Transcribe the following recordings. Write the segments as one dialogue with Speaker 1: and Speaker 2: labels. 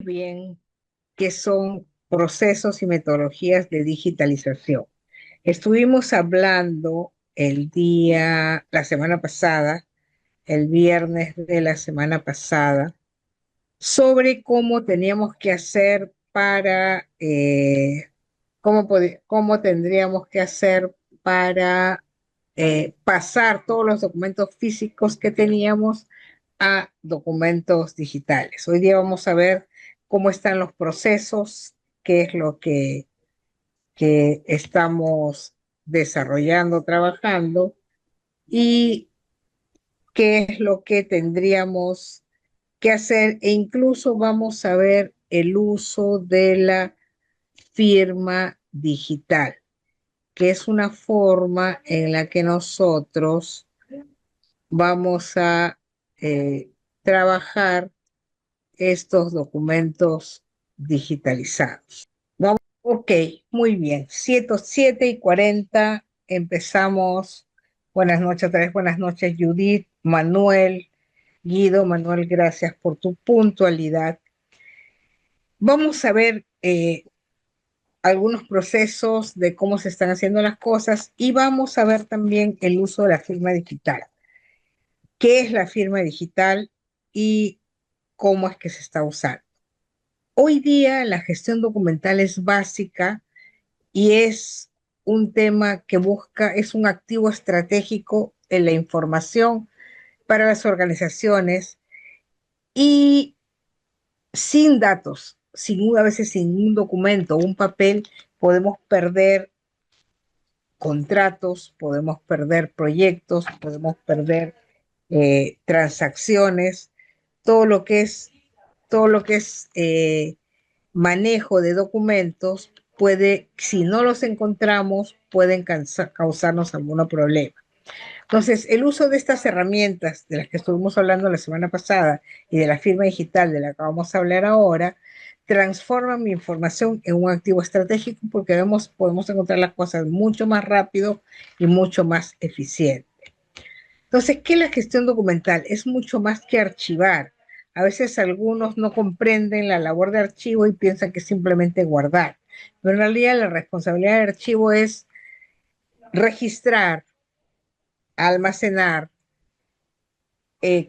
Speaker 1: Bien, qué son procesos y metodologías de digitalización. Estuvimos hablando la semana pasada, el viernes de la semana pasada, sobre cómo teníamos que hacer cómo tendríamos que hacer para pasar todos los documentos físicos que teníamos a documentos digitales. Hoy día vamos a ver cómo están los procesos, qué es lo que estamos desarrollando, trabajando y qué es lo que tendríamos que hacer e incluso vamos a ver el uso de la firma digital, que es una forma en la que nosotros vamos a trabajar estos documentos digitalizados. Vamos, ok, muy bien. 7:40, empezamos. Buenas noches, otra vez buenas noches, Judith, Manuel, Guido. Manuel, gracias por tu puntualidad. Vamos a ver algunos procesos de cómo se están haciendo las cosas y vamos a ver también el uso de la firma digital. ¿Qué es la firma digital y cómo es que se está usando? Hoy día la gestión documental es básica y es un tema que es un activo estratégico en la información para las organizaciones y sin datos, a veces sin un documento, un papel, podemos perder contratos, podemos perder proyectos, podemos perder transacciones, todo lo que es, todo lo que es manejo de documentos puede, si no los encontramos, pueden causarnos algún problema. Entonces, el uso de estas herramientas de las que estuvimos hablando la semana pasada y de la firma digital de la que vamos a hablar ahora, transforma mi información en un activo estratégico porque podemos encontrar las cosas mucho más rápido y mucho más eficiente. Entonces, ¿qué es la gestión documental? Es mucho más que archivar. A veces algunos no comprenden la labor de archivo y piensan que es simplemente guardar. Pero en realidad la responsabilidad de archivo es registrar, almacenar,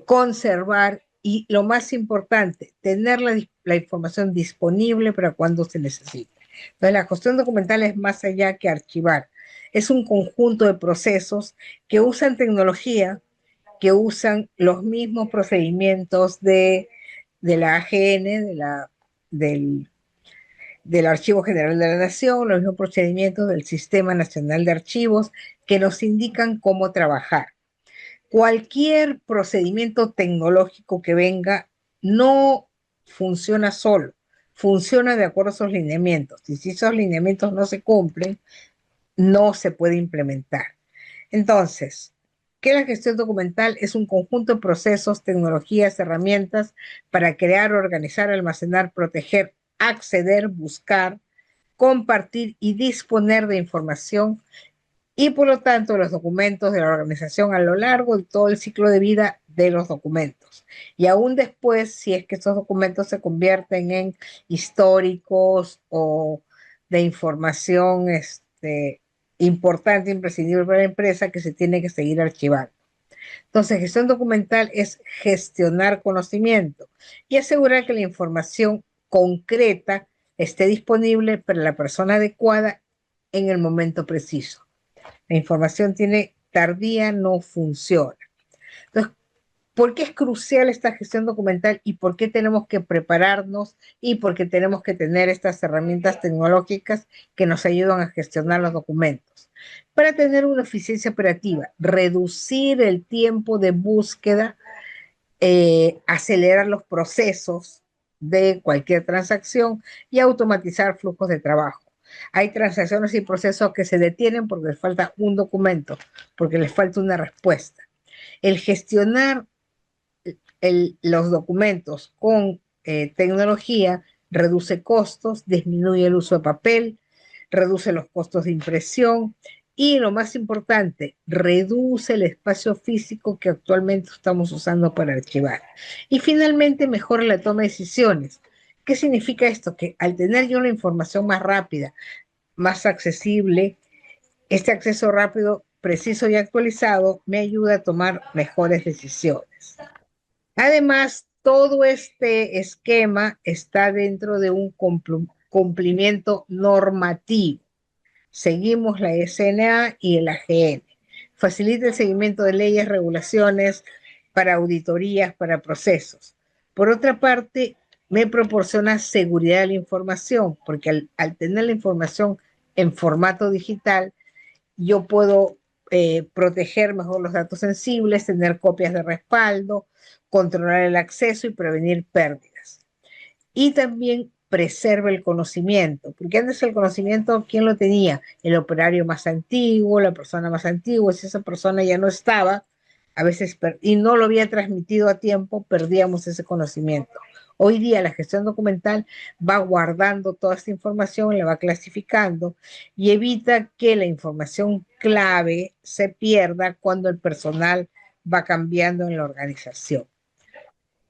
Speaker 1: conservar y lo más importante, tener la información disponible para cuando se necesite. Entonces, la gestión documental es más allá que archivar. Es un conjunto de procesos que usan tecnología, que usan los mismos procedimientos de la AGN, del, del Archivo General de la Nación, los mismos procedimientos del Sistema Nacional de Archivos, que nos indican cómo trabajar. Cualquier procedimiento tecnológico que venga no funciona solo, funciona de acuerdo a esos lineamientos. Y si esos lineamientos no se cumplen, no se puede implementar. Entonces, ¿qué es la gestión documental? Es un conjunto de procesos, tecnologías, herramientas para crear, organizar, almacenar, proteger, acceder, buscar, compartir y disponer de información y por lo tanto los documentos de la organización a lo largo de todo el ciclo de vida de los documentos. Y aún después, si es que estos documentos se convierten en históricos o de información importante, imprescindible para la empresa, que se tiene que seguir archivando. Entonces, gestión documental es gestionar conocimiento y asegurar que la información concreta esté disponible para la persona adecuada en el momento preciso. La información tiene tardía, no funciona. Entonces, ¿por qué es crucial esta gestión documental y por qué tenemos que prepararnos y por qué tenemos que tener estas herramientas tecnológicas que nos ayudan a gestionar los documentos? Para tener una eficiencia operativa, reducir el tiempo de búsqueda, acelerar los procesos de cualquier transacción y automatizar flujos de trabajo. Hay transacciones y procesos que se detienen porque les falta un documento, porque les falta una respuesta. El gestionar los documentos con tecnología reduce costos, disminuye el uso de papel, reduce los costos de impresión y lo más importante, reduce el espacio físico que actualmente estamos usando para archivar. Y finalmente mejora la toma de decisiones. ¿Qué significa esto? Que al tener yo la información más rápida, más accesible, este acceso rápido, preciso y actualizado me ayuda a tomar mejores decisiones. Además, todo este esquema está dentro de un cumplimiento normativo. Seguimos la SNA y el AGN. Facilita el seguimiento de leyes, regulaciones para auditorías, para procesos. Por otra parte, me proporciona seguridad de la información, porque al tener la información en formato digital, yo puedo proteger mejor los datos sensibles, tener copias de respaldo, controlar el acceso y prevenir pérdidas. Y también preserva el conocimiento, porque antes el conocimiento, ¿quién lo tenía? El operario más antiguo, la persona más antigua. Si esa persona ya no estaba, a veces, y no lo había transmitido a tiempo, perdíamos ese conocimiento. Hoy día la gestión documental va guardando toda esta información, la va clasificando y evita que la información clave se pierda cuando el personal va cambiando en la organización.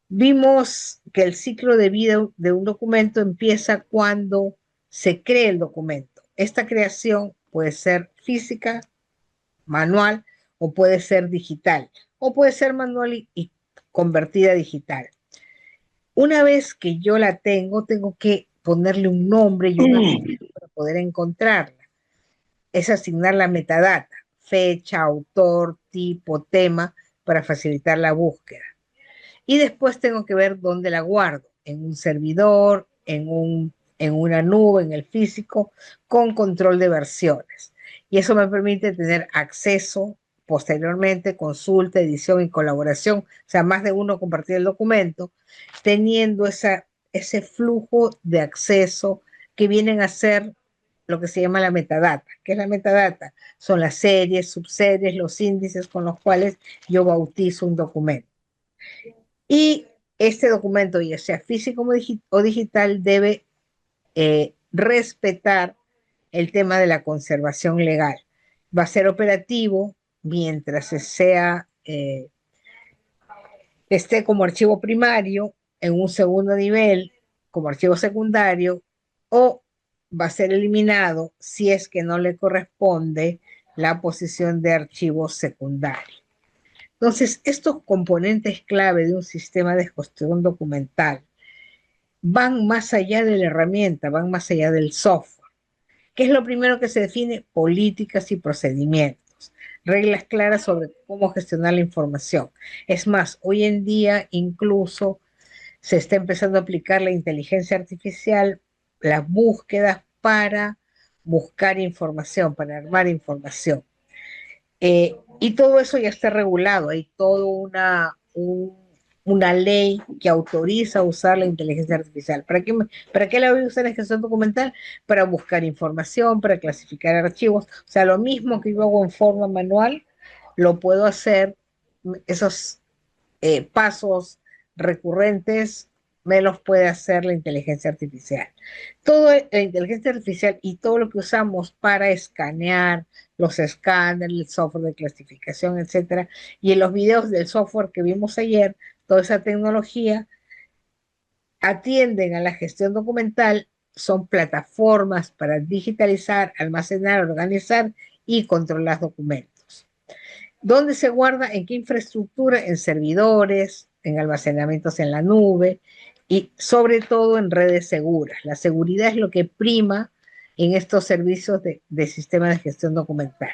Speaker 1: Vimos que el ciclo de vida de un documento empieza cuando se crea el documento. Esta creación puede ser física, manual, o puede ser digital, o puede ser manual y convertida a digital. Una vez que yo la tengo, tengo que ponerle un nombre y un apellido para poder encontrarla. Es asignar la metadata, fecha, autor, tipo, tema, para facilitar la búsqueda. Y después tengo que ver dónde la guardo, en un servidor, en una nube, en el físico, con control de versiones. Y eso me permite tener acceso posteriormente, consulta, edición y colaboración, o sea, más de uno compartir el documento, teniendo ese flujo de acceso que vienen a ser lo que se llama la metadata. ¿Qué es la metadata? Son las series, subseries, los índices con los cuales yo bautizo un documento. Y este documento, ya sea físico o digital, debe respetar el tema de la conservación legal. Va a ser operativo mientras esté como archivo primario, en un segundo nivel como archivo secundario, o va a ser eliminado si es que no le corresponde la posición de archivo secundario. Entonces, estos componentes clave de un sistema de gestión documental van más allá de la herramienta, van más allá del software. ¿Qué es lo primero que se define? Políticas y procedimientos, reglas claras sobre cómo gestionar la información. Es más, hoy en día incluso se está empezando a aplicar la inteligencia artificial, las búsquedas para buscar información, para armar información. Y todo eso ya está regulado, hay toda una ley que autoriza usar la inteligencia artificial. ¿Para qué la voy a usar en gestión documental? Para buscar información, para clasificar archivos. O sea, lo mismo que yo hago en forma manual, lo puedo hacer, esos pasos recurrentes me los puede hacer la inteligencia artificial. Toda la inteligencia artificial y todo lo que usamos para escanear, los escáneres, el software de clasificación, etcétera, y en los videos del software que vimos ayer, toda esa tecnología atienden a la gestión documental, son plataformas para digitalizar, almacenar, organizar y controlar documentos. ¿Dónde se guarda? ¿En qué infraestructura? En servidores, en almacenamientos en la nube y sobre todo en redes seguras. La seguridad es lo que prima en estos servicios de sistema de gestión documental.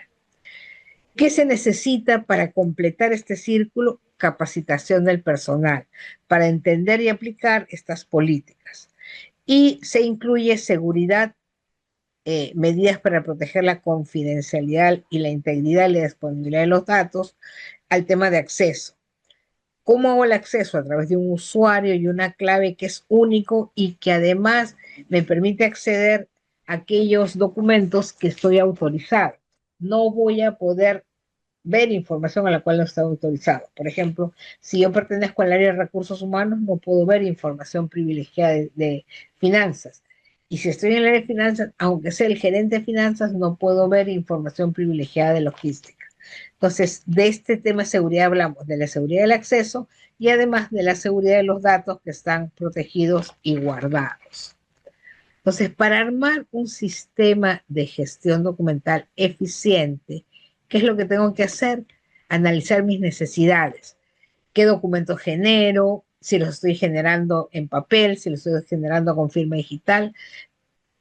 Speaker 1: ¿Qué se necesita para completar este círculo? Capacitación del personal para entender y aplicar estas políticas. Y se incluye seguridad, medidas para proteger la confidencialidad y la integridad y la disponibilidad de los datos, al tema de acceso. ¿Cómo hago el acceso? A través de un usuario y una clave que es único y que además me permite acceder a aquellos documentos que estoy autorizado. No voy a poder ver información a la cual no está autorizado. Por ejemplo, si yo pertenezco al área de recursos humanos, no puedo ver información privilegiada de finanzas. Y si estoy en el área de finanzas, aunque sea el gerente de finanzas, no puedo ver información privilegiada de logística. Entonces, de este tema de seguridad hablamos, de la seguridad del acceso y además de la seguridad de los datos que están protegidos y guardados. Entonces, para armar un sistema de gestión documental eficiente, ¿qué es lo que tengo que hacer? Analizar mis necesidades. ¿Qué documentos genero? Si los estoy generando en papel, si los estoy generando con firma digital.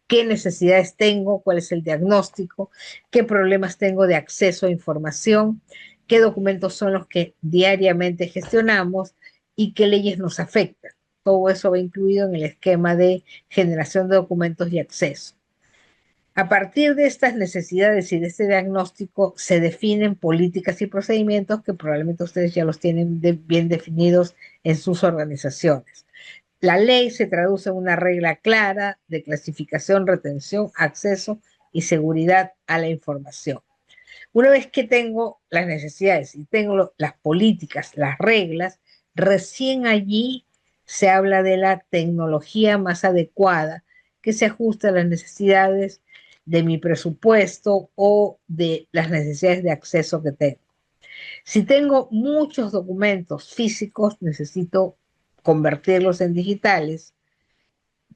Speaker 1: ¿Qué necesidades tengo? ¿Cuál es el diagnóstico? ¿Qué problemas tengo de acceso a información? ¿Qué documentos son los que diariamente gestionamos? ¿Y qué leyes nos afectan? Todo eso va incluido en el esquema de generación de documentos y acceso. A partir de estas necesidades y de este diagnóstico se definen políticas y procedimientos que probablemente ustedes ya los tienen bien definidos en sus organizaciones. La ley se traduce en una regla clara de clasificación, retención, acceso y seguridad a la información. Una vez que tengo las necesidades y tengo las políticas, las reglas, recién allí se habla de la tecnología más adecuada que se ajusta a las necesidades de mi presupuesto o de las necesidades de acceso que tengo. Si tengo muchos documentos físicos, necesito convertirlos en digitales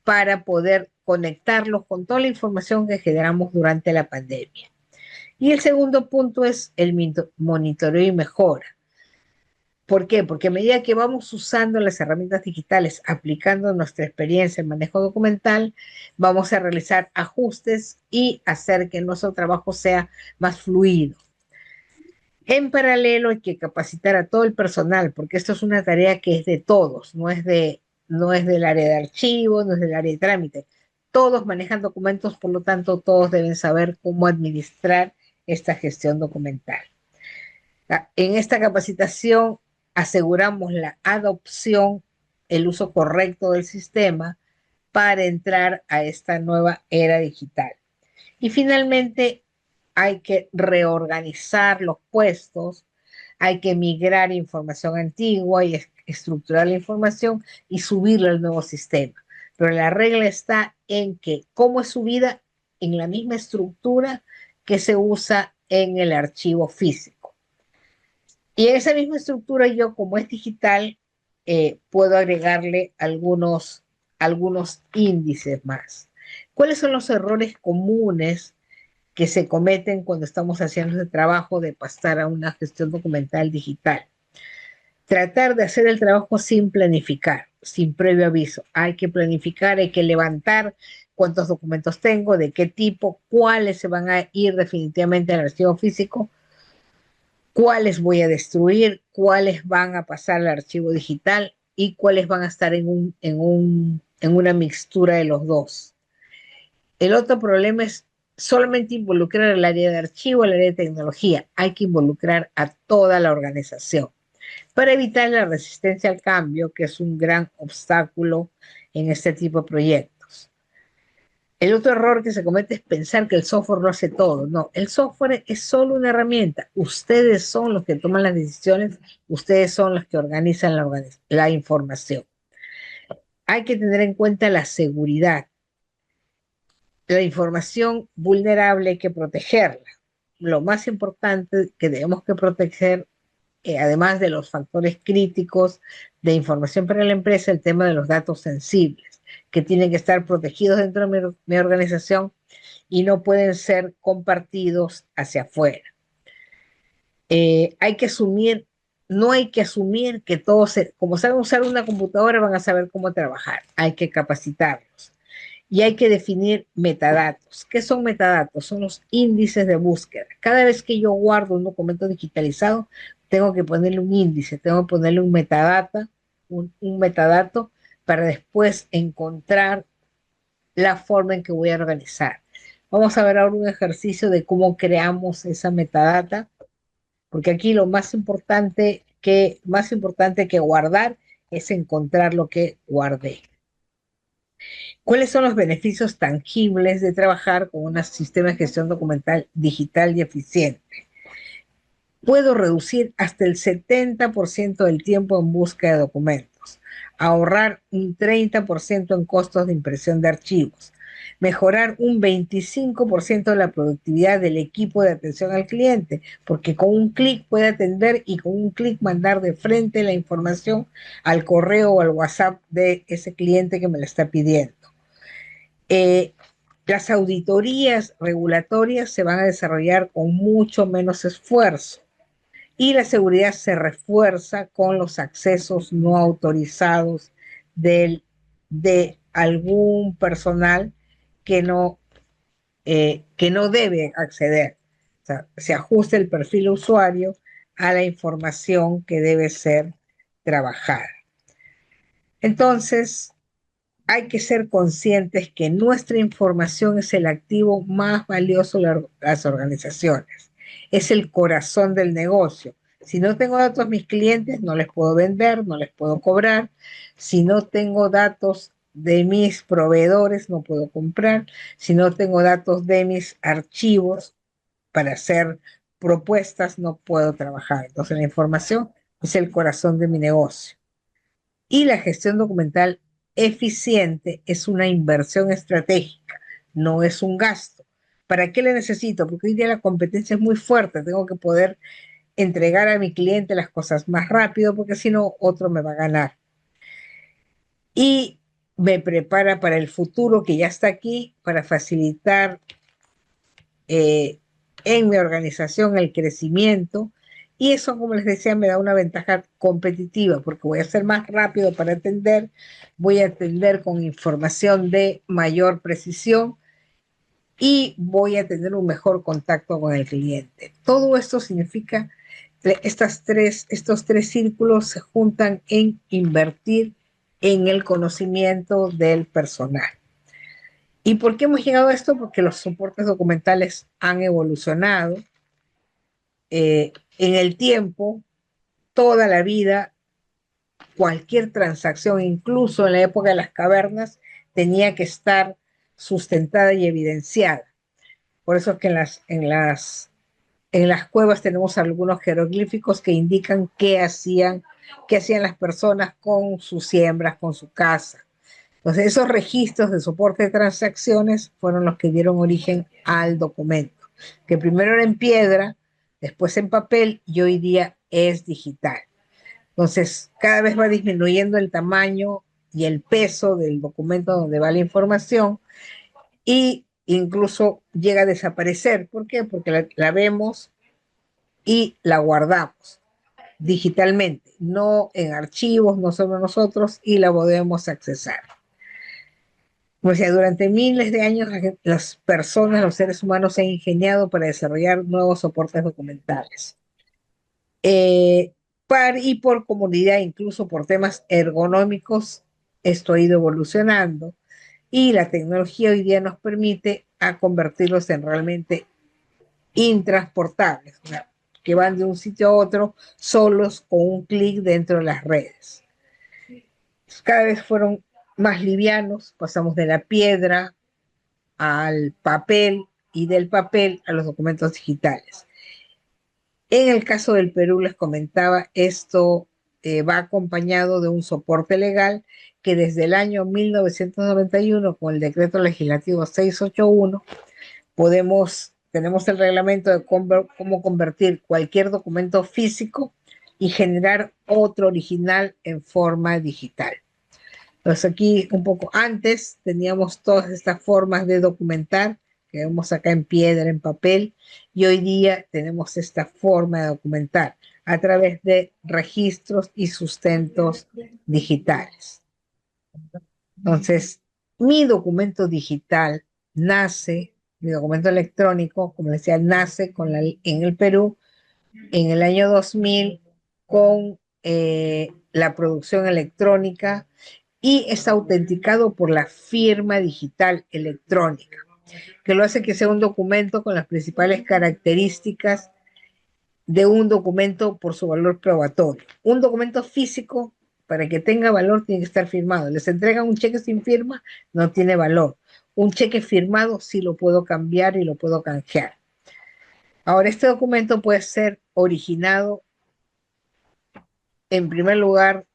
Speaker 1: para poder conectarlos con toda la información que generamos durante la pandemia. Y el segundo punto es el monitoreo y mejora. ¿Por qué? Porque a medida que vamos usando las herramientas digitales, aplicando nuestra experiencia en manejo documental, vamos a realizar ajustes y hacer que nuestro trabajo sea más fluido. En paralelo hay que capacitar a todo el personal, porque esto es una tarea que es de todos, no es del área de archivo, no es del área de trámite. Todos manejan documentos, por lo tanto, todos deben saber cómo administrar esta gestión documental. En esta capacitación aseguramos la adopción, el uso correcto del sistema para entrar a esta nueva era digital. Y finalmente, hay que reorganizar los puestos, hay que migrar información antigua y estructurar la información y subirla al nuevo sistema. Pero la regla está en que cómo es subida en la misma estructura que se usa en el archivo físico. Y en esa misma estructura yo, como es digital, puedo agregarle algunos índices más. ¿Cuáles son los errores comunes que se cometen cuando estamos haciendo ese trabajo de pasar a una gestión documental digital? Tratar de hacer el trabajo sin planificar, sin previo aviso. Hay que planificar, hay que levantar cuántos documentos tengo, de qué tipo, cuáles se van a ir definitivamente al archivo físico, cuáles voy a destruir, cuáles van a pasar al archivo digital y cuáles van a estar en una mixtura de los dos. El otro problema es solamente involucrar al área de archivo, al área de tecnología. Hay que involucrar a toda la organización para evitar la resistencia al cambio, que es un gran obstáculo en este tipo de proyectos. El otro error que se comete es pensar que el software lo hace todo. No, el software es solo una herramienta. Ustedes son los que toman las decisiones, ustedes son los que organizan la información. Hay que tener en cuenta la seguridad. La información vulnerable hay que protegerla. Lo más importante que debemos que proteger, además de los factores críticos de información para la empresa, el tema de los datos sensibles, que tienen que estar protegidos dentro de mi organización y no pueden ser compartidos hacia afuera. Hay que asumir, no hay que asumir que todos, como saben usar una computadora, van a saber cómo trabajar. Hay que capacitarlos. Y hay que definir metadatos. ¿Qué son metadatos? Son los índices de búsqueda. Cada vez que yo guardo un documento digitalizado, tengo que ponerle un índice, tengo que ponerle un metadata, un metadato para después encontrar la forma en que voy a organizar. Vamos a ver ahora un ejercicio de cómo creamos esa metadata, porque aquí lo más importante que guardar es encontrar lo que guardé. ¿Cuáles son los beneficios tangibles de trabajar con un sistema de gestión documental digital y eficiente? Puedo reducir hasta el 70% del tiempo en busca de documentos. ahorrar un 30% en costos de impresión de archivos, mejorar un 25% de la productividad del equipo de atención al cliente, porque con un clic puede atender y con un clic mandar de frente la información al correo o al WhatsApp de ese cliente que me la está pidiendo. Eh, las auditorías regulatorias se van a desarrollar con mucho menos esfuerzo y la seguridad se refuerza con los accesos no autorizados de algún personal que no debe acceder. O sea, se ajusta el perfil de usuario a la información que debe ser trabajada. Entonces, hay que ser conscientes que nuestra información es el activo más valioso de las organizaciones. Es el corazón del negocio. Si no tengo datos de mis clientes, no les puedo vender, no les puedo cobrar. Si no tengo datos de mis proveedores, no puedo comprar. Si no tengo datos de mis archivos para hacer propuestas, no puedo trabajar. Entonces la información es el corazón de mi negocio. Y la gestión documental eficiente es una inversión estratégica, no es un gasto. ¿Para qué le necesito? Porque hoy día la competencia es muy fuerte, tengo que poder entregar a mi cliente las cosas más rápido porque si no, otro me va a ganar. Y me prepara para el futuro que ya está aquí, para facilitar eh, en mi organización el crecimiento. Y eso, como les decía, me da una ventaja competitiva porque voy a ser más rápido para atender, voy a atender con información de mayor precisión y voy a tener un mejor contacto con el cliente. Todo esto significa que estos tres círculos se juntan en invertir en el conocimiento del personal. ¿Y por qué hemos llegado a esto? Porque los soportes documentales han evolucionado en el tiempo, toda la vida, cualquier transacción, incluso en la época de las cavernas, tenía que estar sustentada y evidenciada. Por eso es que en las cuevas tenemos algunos jeroglíficos que indican qué hacían las personas con sus siembras, con su casa. Entonces, esos registros de soporte de transacciones fueron los que dieron origen al documento, que primero era en piedra, después en papel y hoy día es digital. Entonces, cada vez va disminuyendo el tamaño y el peso del documento donde va la información y incluso llega a desaparecer. ¿Por qué? Porque la vemos y la guardamos digitalmente, no en archivos, no solo nosotros, y la podemos accesar. O sea, durante miles de años las personas, los seres humanos se han ingeniado para desarrollar nuevos soportes documentales. Y por comunidad, incluso por temas ergonómicos, esto ha ido evolucionando y la tecnología hoy día nos permite a convertirlos en realmente intransportables, o sea, que van de un sitio a otro solos con un clic dentro de las redes. Cada vez fueron más livianos, pasamos de la piedra al papel y del papel a los documentos digitales. En el caso del Perú, les comentaba, esto va acompañado de un soporte legal que desde el año 1991, con el decreto legislativo 681, tenemos el reglamento de cómo convertir cualquier documento físico y generar otro original en forma digital. Entonces aquí un poco antes teníamos todas estas formas de documentar que vemos acá en piedra, en papel, y hoy día tenemos esta forma de documentar a través de registros y sustentos digitales. Entonces, mi documento digital nace, mi documento electrónico, como decía, nace en el Perú en el año 2000 con la producción electrónica y es autenticado por la firma digital electrónica, que lo hace que sea un documento con las principales características de un documento por su valor probatorio. Un documento físico, para que tenga valor, tiene que estar firmado. Les entregan un cheque sin firma, no tiene valor. Un cheque firmado sí lo puedo cambiar y lo puedo canjear. Ahora, este documento puede ser originado, en primer lugar,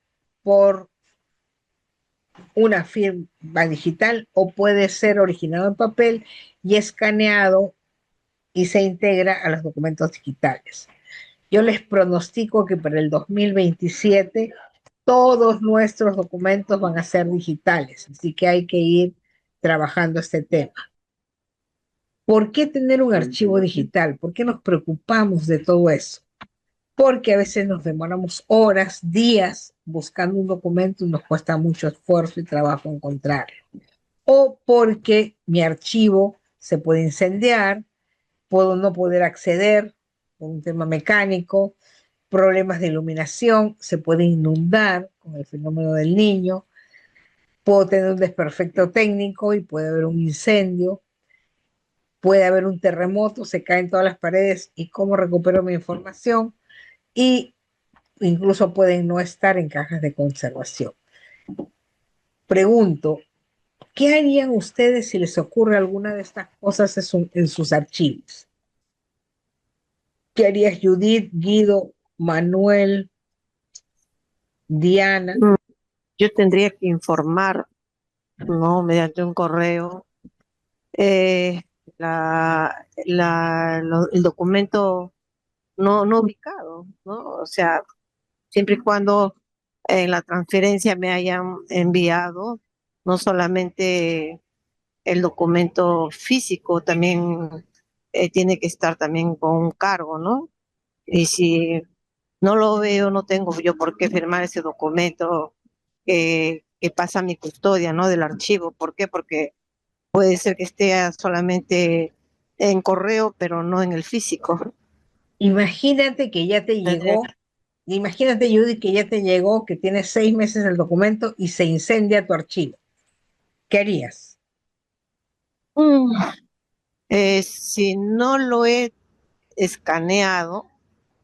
Speaker 1: por una firma digital o puede ser originado en papel y escaneado y se integra a los documentos digitales. Yo les pronostico que para el 2027 todos nuestros documentos van a ser digitales, así que hay que ir trabajando este tema. ¿Por qué tener un archivo digital? ¿Por qué nos preocupamos de todo eso? Porque a veces nos demoramos horas, días buscando un documento y nos cuesta mucho esfuerzo y trabajo encontrarlo. O porque mi archivo se puede incendiar, puedo no poder acceder por un tema mecánico, problemas de iluminación, se puede inundar con el fenómeno del niño, puedo tener un desperfecto técnico y puede haber un incendio, puede haber un terremoto, se caen todas las paredes y cómo recupero mi información y incluso pueden no estar en cajas de conservación. Pregunto, ¿qué harían ustedes si les ocurre alguna de estas cosas en sus archivos? ¿Qué harías Judith, Guido, Manuel, Diana?
Speaker 2: Mm, Yo tendría que informar, ¿no? Mediante un correo, eh, el documento no ubicado, ¿no? O sea, siempre y cuando en la transferencia me hayan enviado no solamente el documento físico, también tiene que estar también con un cargo, ¿no? Y si no lo veo, no tengo yo por qué firmar ese documento que pasa a mi custodia, ¿no? Del archivo. ¿Por qué? Porque puede ser que esté solamente en correo, pero no en el físico.
Speaker 1: Imagínate que ya te
Speaker 2: Tendría
Speaker 1: llegó, imagínate Judy que ya te llegó, que tienes 6 meses el documento y se incendia tu archivo. ¿Qué harías?
Speaker 2: Mm, si no lo he escaneado,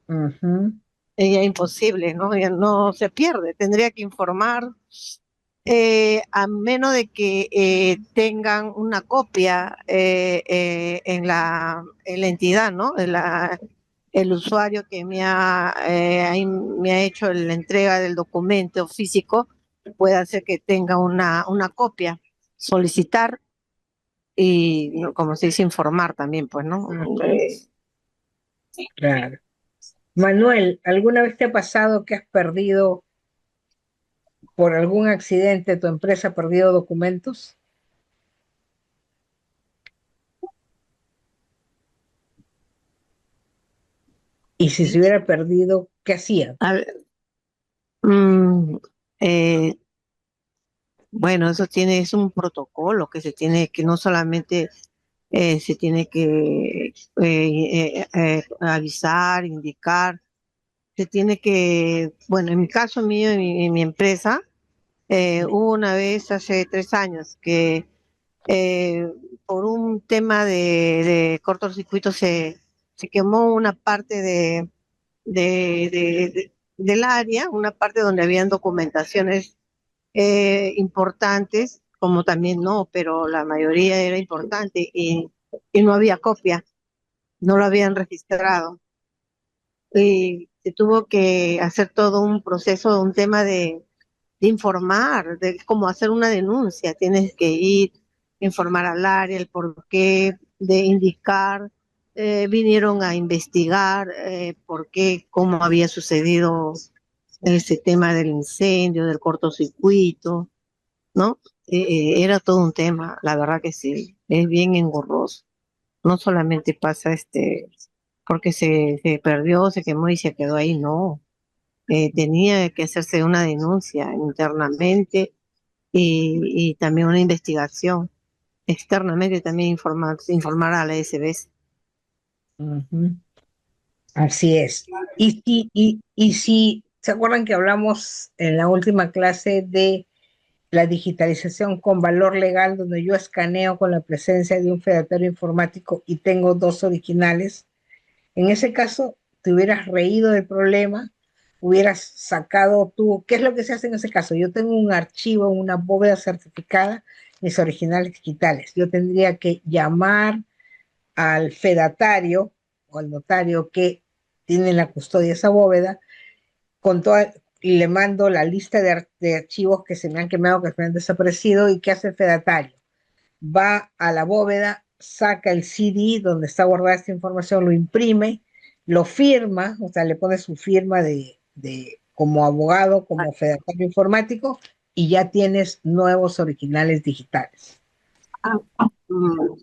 Speaker 1: Ujú.
Speaker 2: ya imposible, ¿no? Ya no se pierde. Tendría que informar, a menos de que tengan una copia en la entidad, ¿no? El usuario que me ha hecho la entrega del documento físico puede hacer que tenga una copia, solicitar y, ¿no? Como se dice, informar también, pues, ¿no?
Speaker 1: Ujú. Claro. Manuel, ¿alguna vez te ha pasado que has perdido por algún accidente, tu empresa ha perdido documentos? Y si se hubiera perdido, ¿qué hacían?
Speaker 2: A ver, mm, eh, bueno, es un protocolo que se tiene, que no solamente se tiene que avisar, indicar, se tiene que, bueno, en mi caso mío, en mi empresa, hubo una vez hace 3 años que eh, por un tema de cortocircuito se quemó una parte del área, una parte donde habían documentaciones importantes, como también no, pero la mayoría era importante y no había copia, no lo habían registrado. Y se tuvo que hacer todo un proceso, un tema de informar, de cómo hacer una denuncia. Tienes que ir, informar al área, el porqué, de indicar, vinieron a investigar por qué, cómo había sucedido ese tema del incendio, del cortocircuito, ¿no? Era todo un tema, la verdad que sí, es bien engorroso. No solamente pasa porque se perdió, se quemó y se quedó ahí, no. Tenía que hacerse una denuncia internamente y también una investigación externamente, también informar a la SBS.
Speaker 1: Ujú. Así es. Y si se acuerdan que hablamos en la última clase de la digitalización con valor legal, donde yo escaneo con la presencia de un fedatario informático y tengo dos originales, en ese caso te hubieras reído del problema, hubieras sacado tú, ¿qué es lo que se hace en ese caso? Yo tengo un archivo, una bóveda certificada, mis originales digitales. Yo tendría que llamar al fedatario o al notario que tiene la custodia de esa bóveda con toda, le mando la lista de archivos que se me han quemado, que se me han desaparecido, y ¿qué hace el fedatario? Va a la bóveda, saca el CD donde está guardada esta información, lo imprime, lo firma, o sea, le pone su firma como abogado, como fedatario informático, y ya tienes nuevos originales digitales.
Speaker 2: Mm,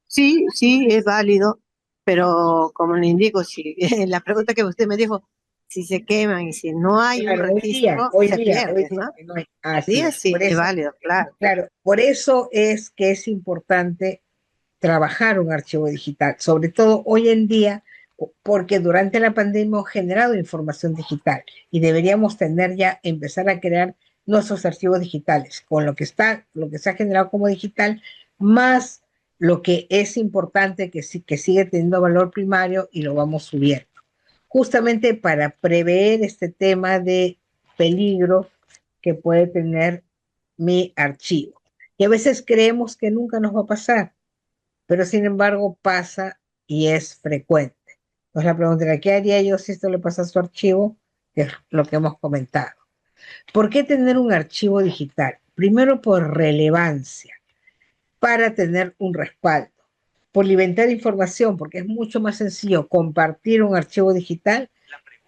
Speaker 2: sí, sí, es válido, pero como le indico, si la pregunta que usted me dijo, si se queman y si no hay un
Speaker 1: Claro, hoy día,
Speaker 2: registro,
Speaker 1: hoy
Speaker 2: se
Speaker 1: día, hoy
Speaker 2: pierde,
Speaker 1: día,
Speaker 2: ¿no?
Speaker 1: que no hay.
Speaker 2: Hoy
Speaker 1: Así
Speaker 2: día
Speaker 1: es.
Speaker 2: sí, es válido, claro.
Speaker 1: Claro, por eso es que es importante trabajar un archivo digital, sobre todo hoy en día, porque durante la pandemia hemos generado información digital y deberíamos tener ya, empezar a crear nuestros archivos digitales, con lo que se ha generado como digital, más lo que es importante que, sí, que sigue teniendo valor primario y lo vamos subiendo. Justamente para prever este tema de peligro que puede tener mi archivo. Y a veces creemos que nunca nos va a pasar, pero sin embargo pasa y es frecuente. Entonces la pregunta era, ¿qué haría yo si esto le pasa a su archivo? Que es lo que hemos comentado. ¿Por qué tener un archivo digital? Primero por relevancia, para tener un respaldo. Por libertad de información, porque es mucho más sencillo compartir un archivo digital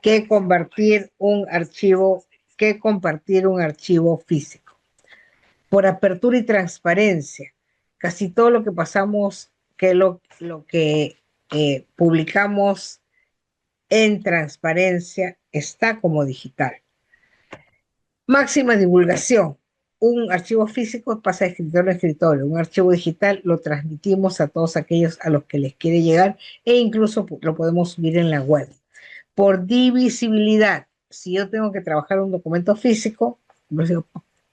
Speaker 1: que compartir un archivo físico. Por apertura y transparencia. Casi todo lo que pasamos, lo que publicamos en transparencia está como digital. Máxima divulgación. Un archivo físico pasa de escritorio a escritorio. Un archivo digital lo transmitimos a todos aquellos a los que les quiere llegar e incluso lo podemos subir en la web. Por divisibilidad. Si yo tengo que trabajar un documento físico,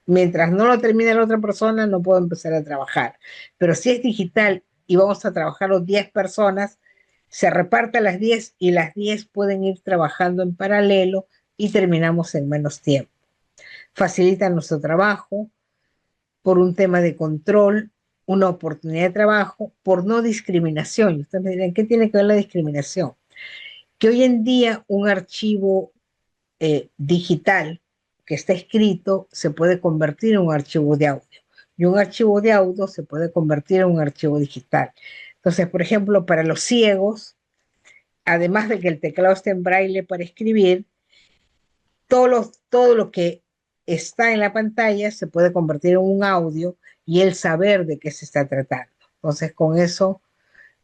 Speaker 1: mientras no lo termine la otra persona, no puedo empezar a trabajar. Pero si es digital y vamos a trabajar los 10 personas, se reparte a las 10 y las 10 pueden ir trabajando en paralelo y terminamos en menos tiempo. Facilita nuestro trabajo por un tema de control, una oportunidad de trabajo, por no discriminación. Y ustedes me dirán, ¿qué tiene que ver la discriminación? Que hoy en día un archivo digital que está escrito se puede convertir en un archivo de audio y un archivo de audio se puede convertir en un archivo digital. Entonces, por ejemplo, para los ciegos, además de que el teclado esté en braille para escribir, todo lo que está en la pantalla se puede convertir en un audio y el saber de qué se está tratando. Entonces, con eso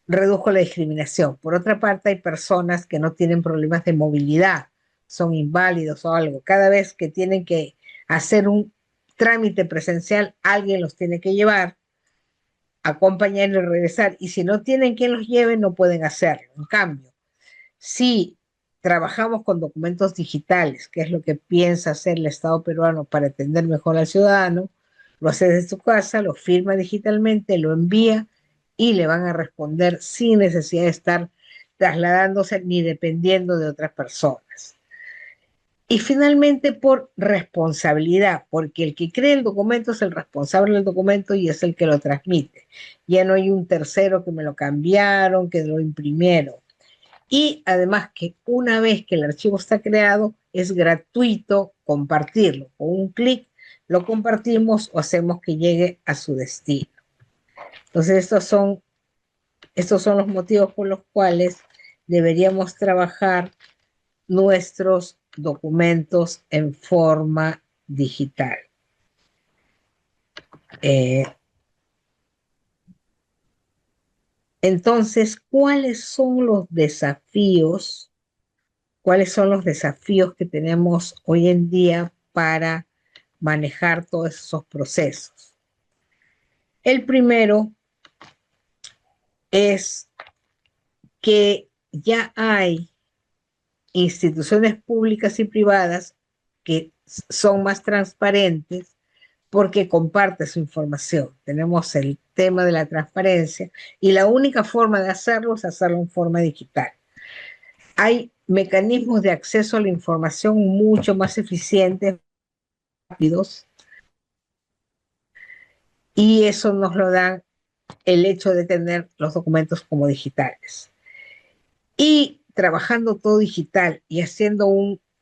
Speaker 1: redujo la discriminación. Por otra parte, hay personas que no tienen problemas de movilidad, son inválidos o algo. Cada vez que tienen que hacer un trámite presencial, alguien los tiene que llevar, acompañar y regresar. Y si no tienen quien los lleve, no pueden hacerlo. En cambio, si trabajamos con documentos digitales, que es lo que piensa hacer el Estado peruano para atender mejor al ciudadano, lo hace desde su casa, lo firma digitalmente, lo envía y le van a responder sin necesidad de estar trasladándose ni dependiendo de otras personas. Y finalmente por responsabilidad, porque el que cree el documento es el responsable del documento y es el que lo transmite. Ya no hay un tercero que me lo cambiaron, que lo imprimieron. Y además que una vez que el archivo está creado, es gratuito compartirlo. Con un clic lo compartimos o hacemos que llegue a su destino. Entonces, estos son los motivos por los cuales deberíamos trabajar nuestros documentos en forma digital. Eh, entonces, ¿cuáles son los desafíos? ¿Cuáles son los desafíos que tenemos hoy en día para manejar todos esos procesos? El primero es que ya hay instituciones públicas y privadas que son más transparentes porque comparte su información. Tenemos el tema de la transparencia y la única forma de hacerlo es hacerlo en forma digital. Hay mecanismos de acceso a la información mucho más eficientes, rápidos, y eso nos lo da el hecho de tener los documentos como digitales. Y trabajando todo digital y haciendo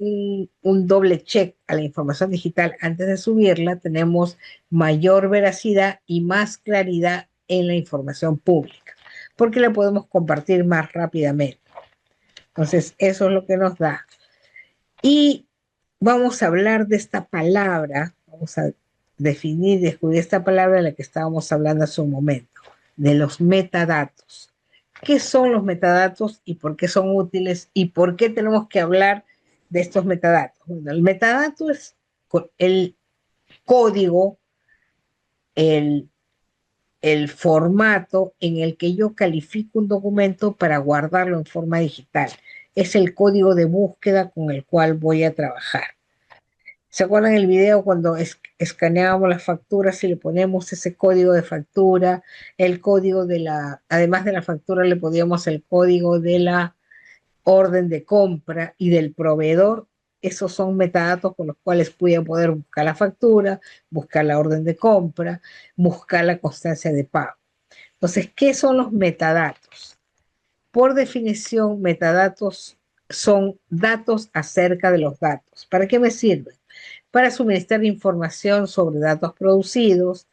Speaker 1: un doble check a la información digital antes de subirla, tenemos mayor veracidad y más claridad en la información pública, porque la podemos compartir más rápidamente. Entonces, eso es lo que nos da. Y vamos a hablar de esta palabra, vamos a definir, descubrir esta palabra de la que estábamos hablando hace un momento, de los metadatos. ¿Qué son los metadatos y por qué son útiles y por qué tenemos que hablar de estos metadatos? Bueno, el metadato es el código, el, el formato en el que yo califico un documento para guardarlo en forma digital. Es el código de búsqueda con el cual voy a trabajar. ¿Se acuerdan el video cuando escaneábamos las facturas y le ponemos ese código de factura, el código de además de la factura le poníamos el código de la orden de compra y del proveedor? Esos son metadatos con los cuales voy a poder buscar la factura, buscar la orden de compra, buscar la constancia de pago. Entonces, ¿qué son los metadatos? Por definición, metadatos son datos acerca de los datos. ¿Para qué me sirven? Para suministrar información sobre datos producidos.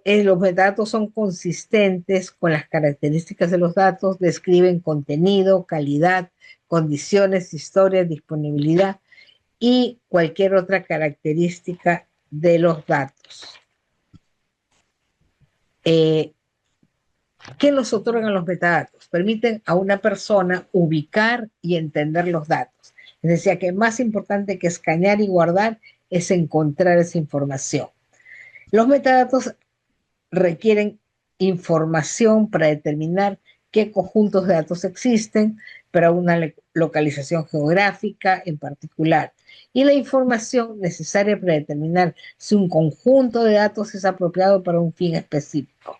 Speaker 1: Los metadatos son consistentes con las características de los datos, describen contenido, calidad, condiciones, historia, disponibilidad y cualquier otra característica de los datos. ¿Qué nos otorgan los metadatos? Permiten a una persona ubicar y entender los datos. Les decía que más importante que escanear y guardar es encontrar esa información. Los metadatos requieren información para determinar qué conjuntos de datos existen para una localización geográfica en particular y la información necesaria para determinar si un conjunto de datos es apropiado para un fin específico.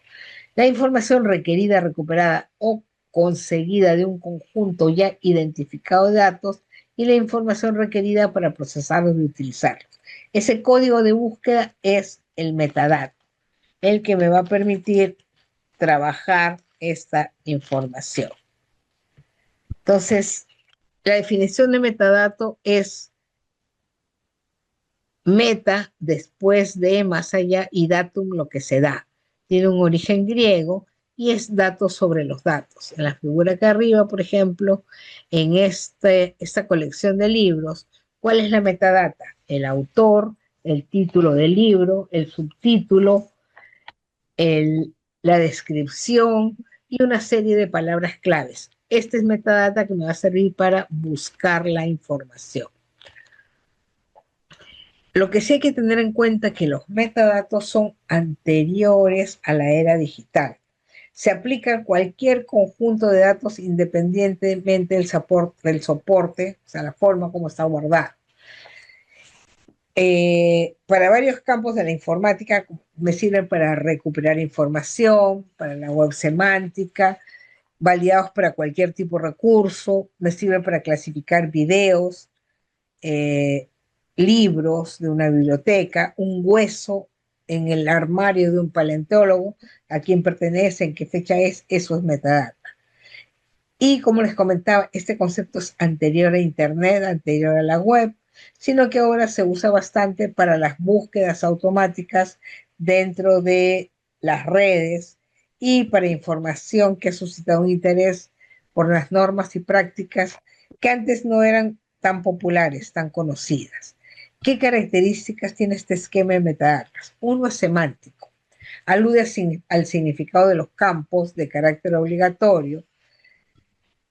Speaker 1: La información requerida, recuperada o conseguida de un conjunto ya identificado de datos y la información requerida para procesarlos y utilizarlos. Ese código de búsqueda es el metadato, el que me va a permitir trabajar esta información. Entonces, la definición de metadato es meta después de, más allá, y datum, lo que se da. Tiene un origen griego y es datos sobre los datos. En la figura acá arriba, por ejemplo, en esta colección de libros, ¿cuál es la metadata? El autor, el título del libro, el subtítulo, la descripción y una serie de palabras claves. Este es metadata que me va a servir para buscar la información. Lo que sí hay que tener en cuenta es que los metadatos son anteriores a la era digital. Se aplica a cualquier conjunto de datos independientemente del soporte, o sea, la forma como está guardado. Para varios campos de la informática me sirven para recuperar información, para la web semántica, validados para cualquier tipo de recurso, me sirven para clasificar videos, libros de una biblioteca, un hueso en el armario de un paleontólogo, a quién pertenece, en qué fecha es, eso es metadata. Y como les comentaba, este concepto es anterior a Internet, anterior a la web, sino que ahora se usa bastante para las búsquedas automáticas dentro de las redes y para información que ha suscitado un interés por las normas y prácticas que antes no eran tan populares, tan conocidas. ¿Qué características tiene este esquema de metadatas? Uno es semántico, alude al significado de los campos de carácter obligatorio,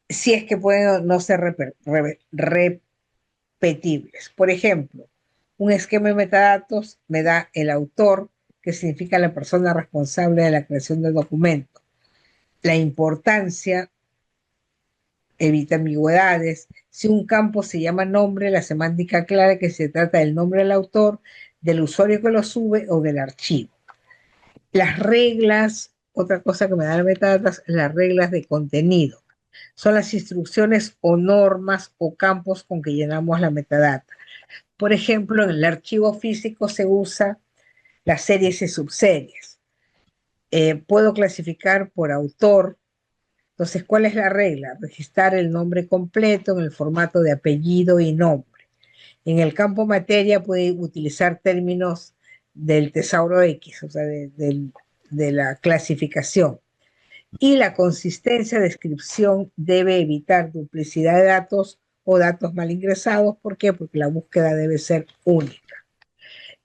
Speaker 1: si es que pueden no ser repetibles. Por ejemplo, un esquema de metadatos me da el autor, que significa la persona responsable de la creación del documento. La importancia evita ambigüedades. Si un campo se llama nombre, la semántica clara que se trata del nombre del autor, del usuario que lo sube o del archivo. Las reglas, otra cosa que me da el metadatas, las reglas de contenido. Son las instrucciones o normas o campos con que llenamos la metadata. Por ejemplo, en el archivo físico se usa las series y subseries. Puedo clasificar por autor, Entonces, ¿cuál es la regla? Registrar el nombre completo en el formato de apellido y nombre. En el campo materia puede utilizar términos del tesauro X, o sea, de la clasificación. Y la consistencia de descripción debe evitar duplicidad de datos o datos mal ingresados. ¿Por qué? Porque la búsqueda debe ser única.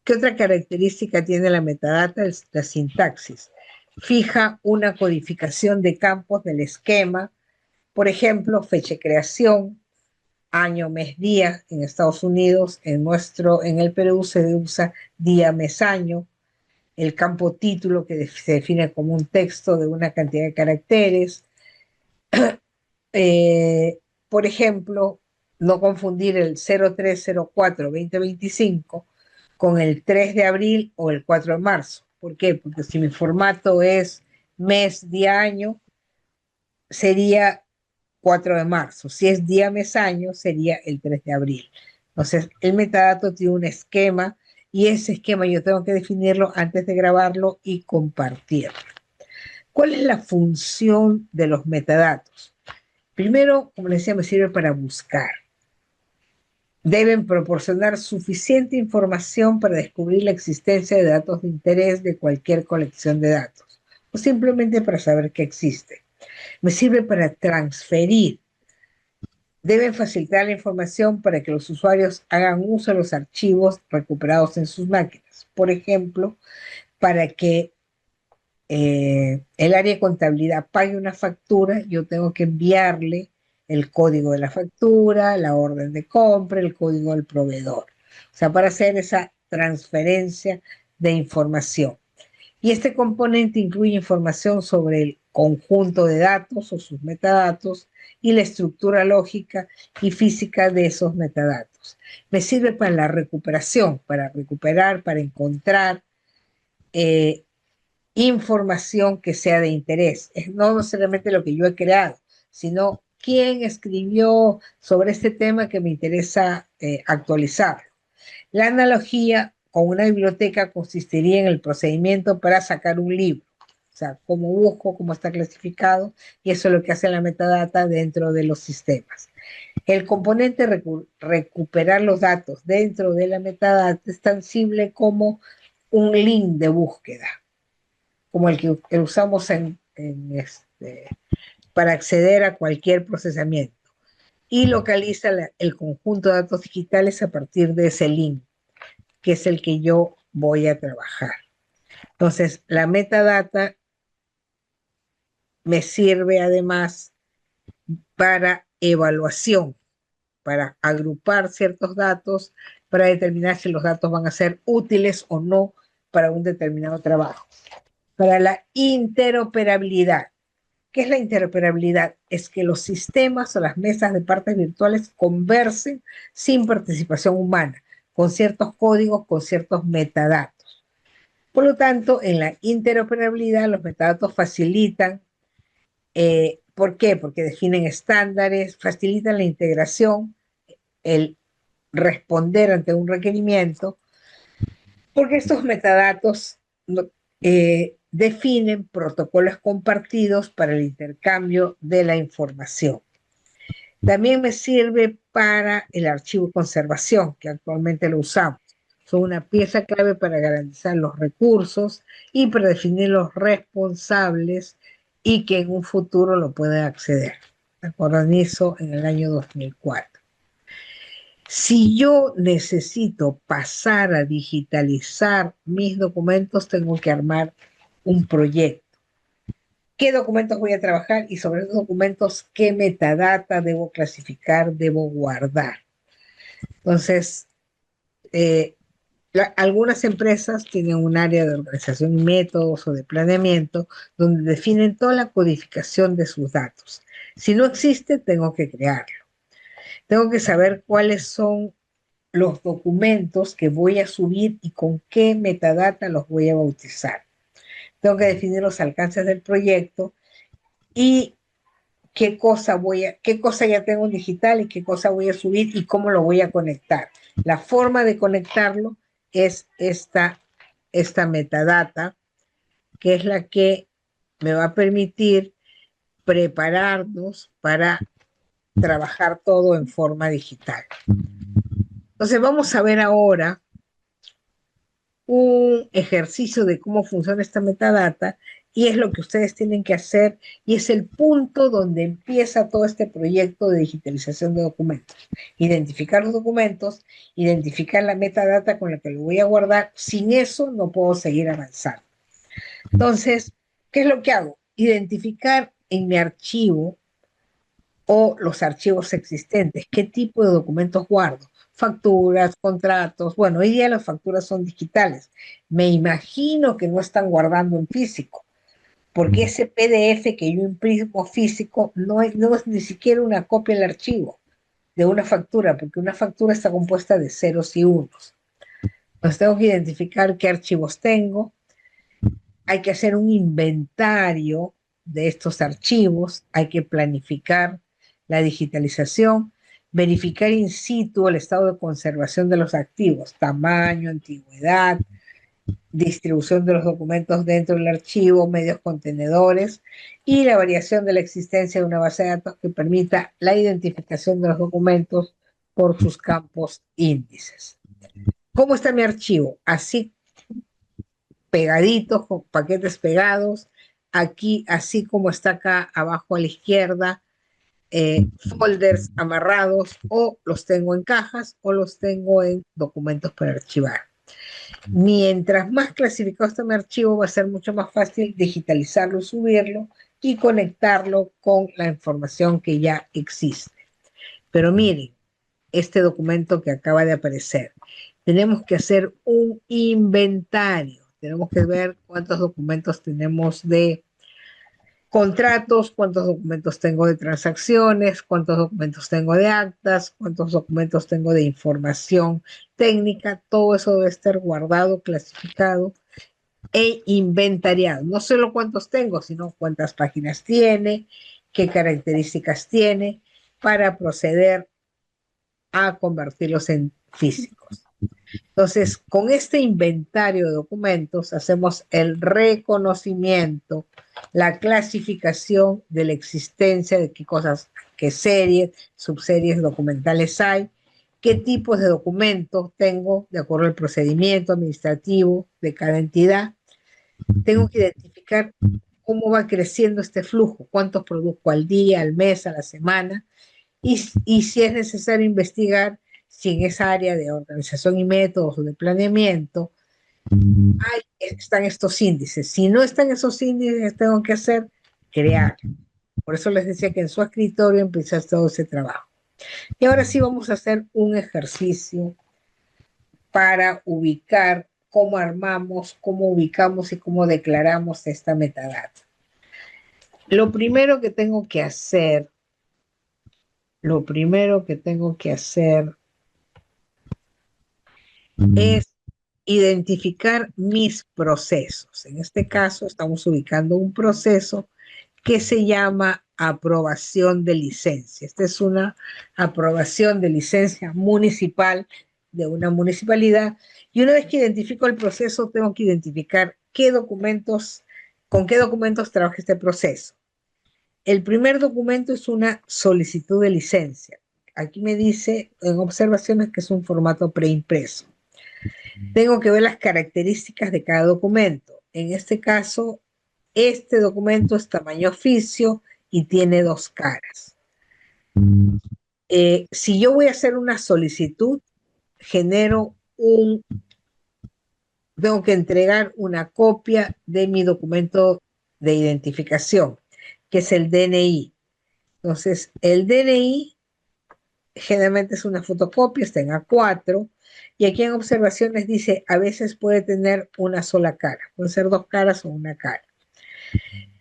Speaker 1: ¿Qué otra característica tiene la metadata? Es la sintaxis. Fija una codificación de campos del esquema, por ejemplo, fecha de creación, año, mes, día en Estados Unidos, en el Perú se usa día, mes, año, el campo título que se define como un texto de una cantidad de caracteres. Eh, por ejemplo, no confundir el 0304-2025 con el 3 de abril o el 4 de marzo. ¿Por qué? Porque si mi formato es mes, día, año, sería 4 de marzo. Si es día, mes, año, sería el 3 de abril. Entonces, el metadato tiene un esquema y ese esquema yo tengo que definirlo antes de grabarlo y compartirlo. ¿Cuál es la función de los metadatos? Primero, como les decía, me sirve para buscar. Deben proporcionar suficiente información para descubrir la existencia de datos de interés de cualquier colección de datos o simplemente para saber que existe. Me sirve para transferir. Deben facilitar la información para que los usuarios hagan uso de los archivos recuperados en sus máquinas. Por ejemplo, para que el área de contabilidad pague una factura, yo tengo que enviarle el código de la factura, la orden de compra, el código del proveedor. O sea, para hacer esa transferencia de información. Y este componente incluye información sobre el conjunto de datos o sus metadatos y la estructura lógica y física de esos metadatos. Me sirve para la recuperación, para recuperar, para encontrar información que sea de interés. No necesariamente lo que yo he creado, sino quién escribió sobre este tema que me interesa actualizar. La analogía con una biblioteca consistiría en el procedimiento para sacar un libro. O sea, cómo busco, cómo está clasificado, y eso es lo que hace la metadata dentro de los sistemas. El componente recuperar los datos dentro de la metadata es tan simple como un link de búsqueda, como el que usamos para acceder a cualquier procesamiento. Y localiza el conjunto de datos digitales a partir de ese link, que es el que yo voy a trabajar. Entonces, la metadata me sirve además para evaluación, para agrupar ciertos datos, para determinar si los datos van a ser útiles o no para un determinado trabajo. Para la interoperabilidad. ¿Qué es la interoperabilidad? Es que los sistemas o las mesas de partes virtuales conversen sin participación humana, con ciertos códigos, con ciertos metadatos. Por lo tanto, en la interoperabilidad los metadatos facilitan, ¿por qué? Porque definen estándares, facilitan la integración, el responder ante un requerimiento, porque estos metadatos definen protocolos compartidos para el intercambio de la información. También me sirve para el archivo de conservación, que actualmente lo usamos. Son una pieza clave para garantizar los recursos y para definir los responsables y que en un futuro lo puedan acceder. Organizo en el año 2004. Si yo necesito pasar a digitalizar mis documentos, tengo que armar un proyecto. ¿Qué documentos voy a trabajar? Y sobre esos documentos, ¿qué metadata debo clasificar, debo guardar? Entonces, algunas empresas tienen un área de organización y métodos o de planeamiento donde definen toda la codificación de sus datos. Si no existe, tengo que crearlo. Tengo que saber cuáles son los documentos que voy a subir y con qué metadata los voy a bautizar. Tengo que definir los alcances del proyecto y qué cosa ya tengo en digital y qué cosa voy a subir y cómo lo voy a conectar. La forma de conectarlo es esta metadata, que es la que me va a permitir prepararnos para trabajar todo en forma digital. Entonces vamos a ver ahora un ejercicio de cómo funciona esta metadata y es lo que ustedes tienen que hacer y es el punto donde empieza todo este proyecto de digitalización de documentos. Identificar los documentos, identificar la metadata con la que lo voy a guardar. Sin eso no puedo seguir avanzando. Entonces, ¿qué es lo que hago? Identificar en mi archivo o los archivos existentes, qué tipo de documentos guardo, facturas, contratos. Bueno, hoy día las facturas son digitales. Me imagino que no están guardando en físico, porque ese PDF que yo imprimo físico no es ni siquiera una copia del archivo de una factura, porque una factura está compuesta de ceros y unos. Entonces tengo que identificar qué archivos tengo, hay que hacer un inventario de estos archivos, hay que planificar la digitalización, verificar in situ el estado de conservación de los activos, tamaño, antigüedad, distribución de los documentos dentro del archivo, medios contenedores y la variación de la existencia de una base de datos que permita la identificación de los documentos por sus campos índices. ¿Cómo está mi archivo? Así pegaditos, con paquetes pegados, aquí así como está acá abajo a la izquierda, folders amarrados o los tengo en cajas o los tengo en documentos para archivar. Mientras más clasificado está mi archivo, va a ser mucho más fácil digitalizarlo, subirlo y conectarlo con la información que ya existe. Pero miren, este documento que acaba de aparecer, tenemos que hacer un inventario. Tenemos que ver cuántos documentos tenemos de contratos, cuántos documentos tengo de transacciones, cuántos documentos tengo de actas, cuántos documentos tengo de información técnica. Todo eso debe estar guardado, clasificado e inventariado. No solo cuántos tengo, sino cuántas páginas tiene, qué características tiene, para proceder a convertirlos en físicos. Entonces, con este inventario de documentos hacemos el reconocimiento, la clasificación de la existencia de qué cosas, qué series, subseries documentales hay, qué tipos de documentos tengo de acuerdo al procedimiento administrativo de cada entidad. Tengo que identificar cómo va creciendo este flujo, cuántos produzco al día, al mes, a la semana, y si es necesario investigar si en esa área de organización y métodos o de planeamiento están estos índices. Si no están esos índices, tengo que hacer crear. Por eso les decía que en su escritorio empieza todo ese trabajo. Y ahora sí vamos a hacer un ejercicio para ubicar cómo armamos, cómo ubicamos y cómo declaramos esta metadata. Lo primero que tengo que hacer es identificar mis procesos. En este caso estamos ubicando un proceso que se llama aprobación de licencia. Esta es una aprobación de licencia municipal de una municipalidad y una vez que identifico el proceso tengo que identificar con qué documentos trabaja este proceso. El primer documento es una solicitud de licencia. Aquí me dice en observaciones que es un formato preimpreso. Tengo que ver las características de cada documento. En este caso, este documento es tamaño oficio y tiene dos caras. Si yo voy a hacer una solicitud, tengo que entregar una copia de mi documento de identificación, que es el DNI. Entonces, el DNI generalmente es una fotocopia, está en A4, y aquí en observaciones dice, a veces puede tener una sola cara, pueden ser dos caras o una cara.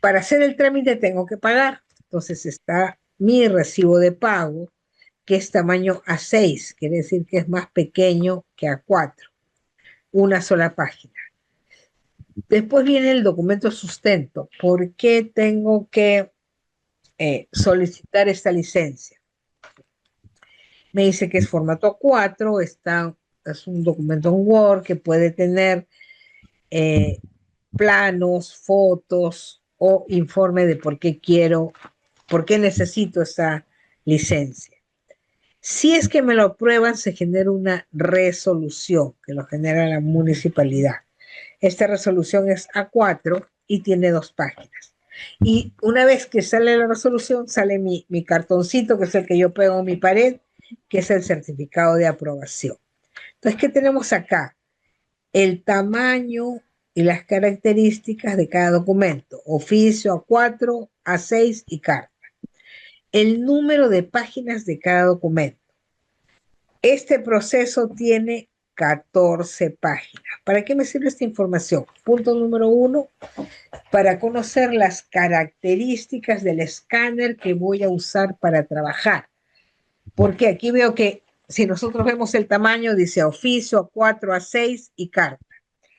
Speaker 1: Para hacer el trámite tengo que pagar, entonces está mi recibo de pago, que es tamaño A6, quiere decir que es más pequeño que A4, una sola página. Después viene el documento de sustento. ¿Por qué tengo que solicitar esta licencia? Me dice que es formato A4, es un documento en Word que puede tener planos, fotos o informe de por qué quiero ¿Por qué necesito esa licencia? Si es que me lo aprueban, se genera una resolución que lo genera la municipalidad. Esta resolución es A4 y tiene 2 páginas. Y una vez que sale la resolución, sale mi cartoncito, que es el que yo pego en mi pared, que es el certificado de aprobación. Entonces, ¿qué tenemos acá? El tamaño y las características de cada documento: oficio, A4, A6 y carta. El número de páginas de cada documento. Este proceso tiene 14 páginas. ¿Para qué me sirve esta información? Punto número 1, para conocer las características del escáner que voy a usar para trabajar. Porque aquí veo que si nosotros vemos el tamaño, dice oficio, A4, A6 y carta.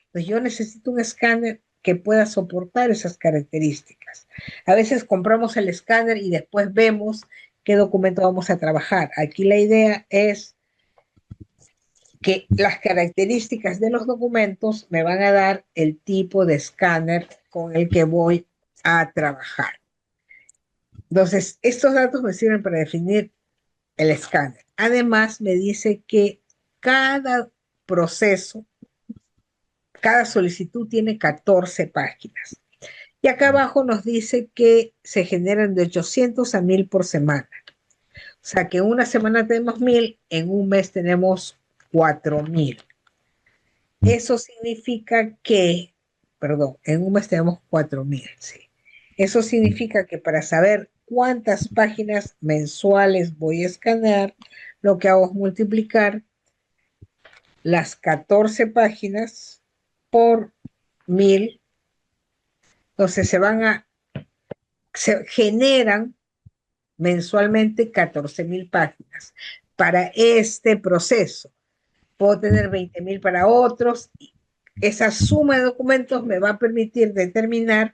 Speaker 1: Entonces yo necesito un escáner que pueda soportar esas características. A veces compramos el escáner y después vemos qué documento vamos a trabajar. Aquí la idea es que las características de los documentos me van a dar el tipo de escáner con el que voy a trabajar. Entonces, estos datos me sirven para definir el escáner. Además, me dice que cada proceso, cada solicitud tiene 14 páginas. Y acá abajo nos dice que se generan de 800 a 1000 por semana. O sea que en una semana tenemos 1000, en un mes tenemos 4000. Eso significa que, perdón, en un mes tenemos 4000, sí. Eso significa que para saber cuántas páginas mensuales voy a escanear, lo que hago es multiplicar las 14 páginas por 1000. Entonces se generan mensualmente 14.000 páginas para este proceso. Puedo tener 20.000 para otros. Esa suma de documentos me va a permitir determinar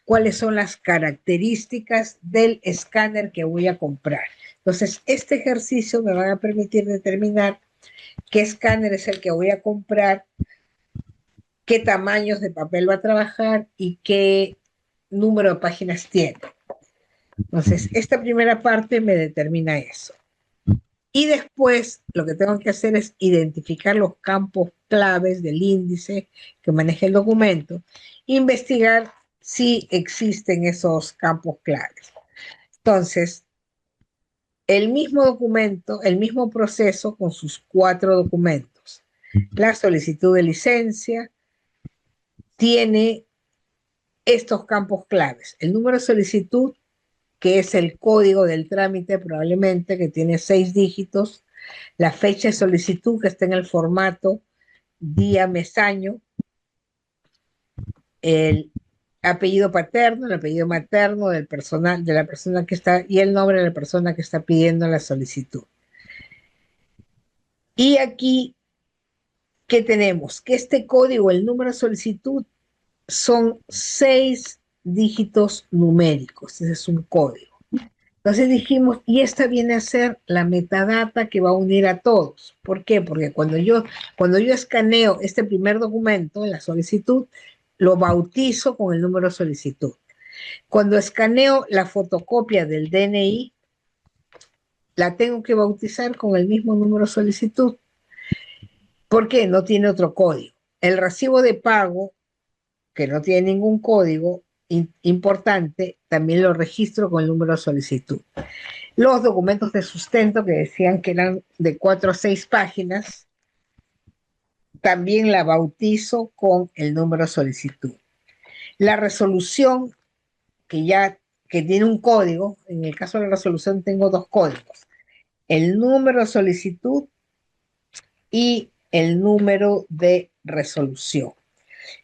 Speaker 1: cuáles son las características del escáner que voy a comprar. Entonces, este ejercicio me va a permitir determinar qué escáner es el que voy a comprar, qué tamaños de papel va a trabajar y qué número de páginas tiene. Entonces, esta primera parte me determina eso. Y después lo que tengo que hacer es identificar los campos claves del índice que maneja el documento, investigar si existen esos campos claves. Entonces, el mismo documento, el mismo proceso con sus 4 documentos. La solicitud de licencia tiene estos campos claves: el número de solicitud, que es el código del trámite probablemente, que tiene 6 dígitos, la fecha de solicitud, que está en el formato día, mes, año, el apellido paterno, el apellido materno del personal, de la persona que está, y el nombre de la persona que está pidiendo la solicitud. Y aquí, ¿qué tenemos? Que este código, el número de solicitud, son 6 dígitos numéricos. Ese es un código. Entonces dijimos, y esta viene a ser la metadata que va a unir a todos. ¿Por qué? Porque cuando yo escaneo este primer documento, la solicitud, lo bautizo con el número de solicitud. Cuando escaneo la fotocopia del DNI, la tengo que bautizar con el mismo número de solicitud. ¿Por qué? No tiene otro código. El recibo de pago, que no tiene ningún código importante, también lo registro con el número de solicitud. Los documentos de sustento, que decían que eran de 4 a 6 páginas, también la bautizo con el número de solicitud. La resolución, que tiene un código, en el caso de la resolución tengo 2 códigos: el número de solicitud y el número de resolución.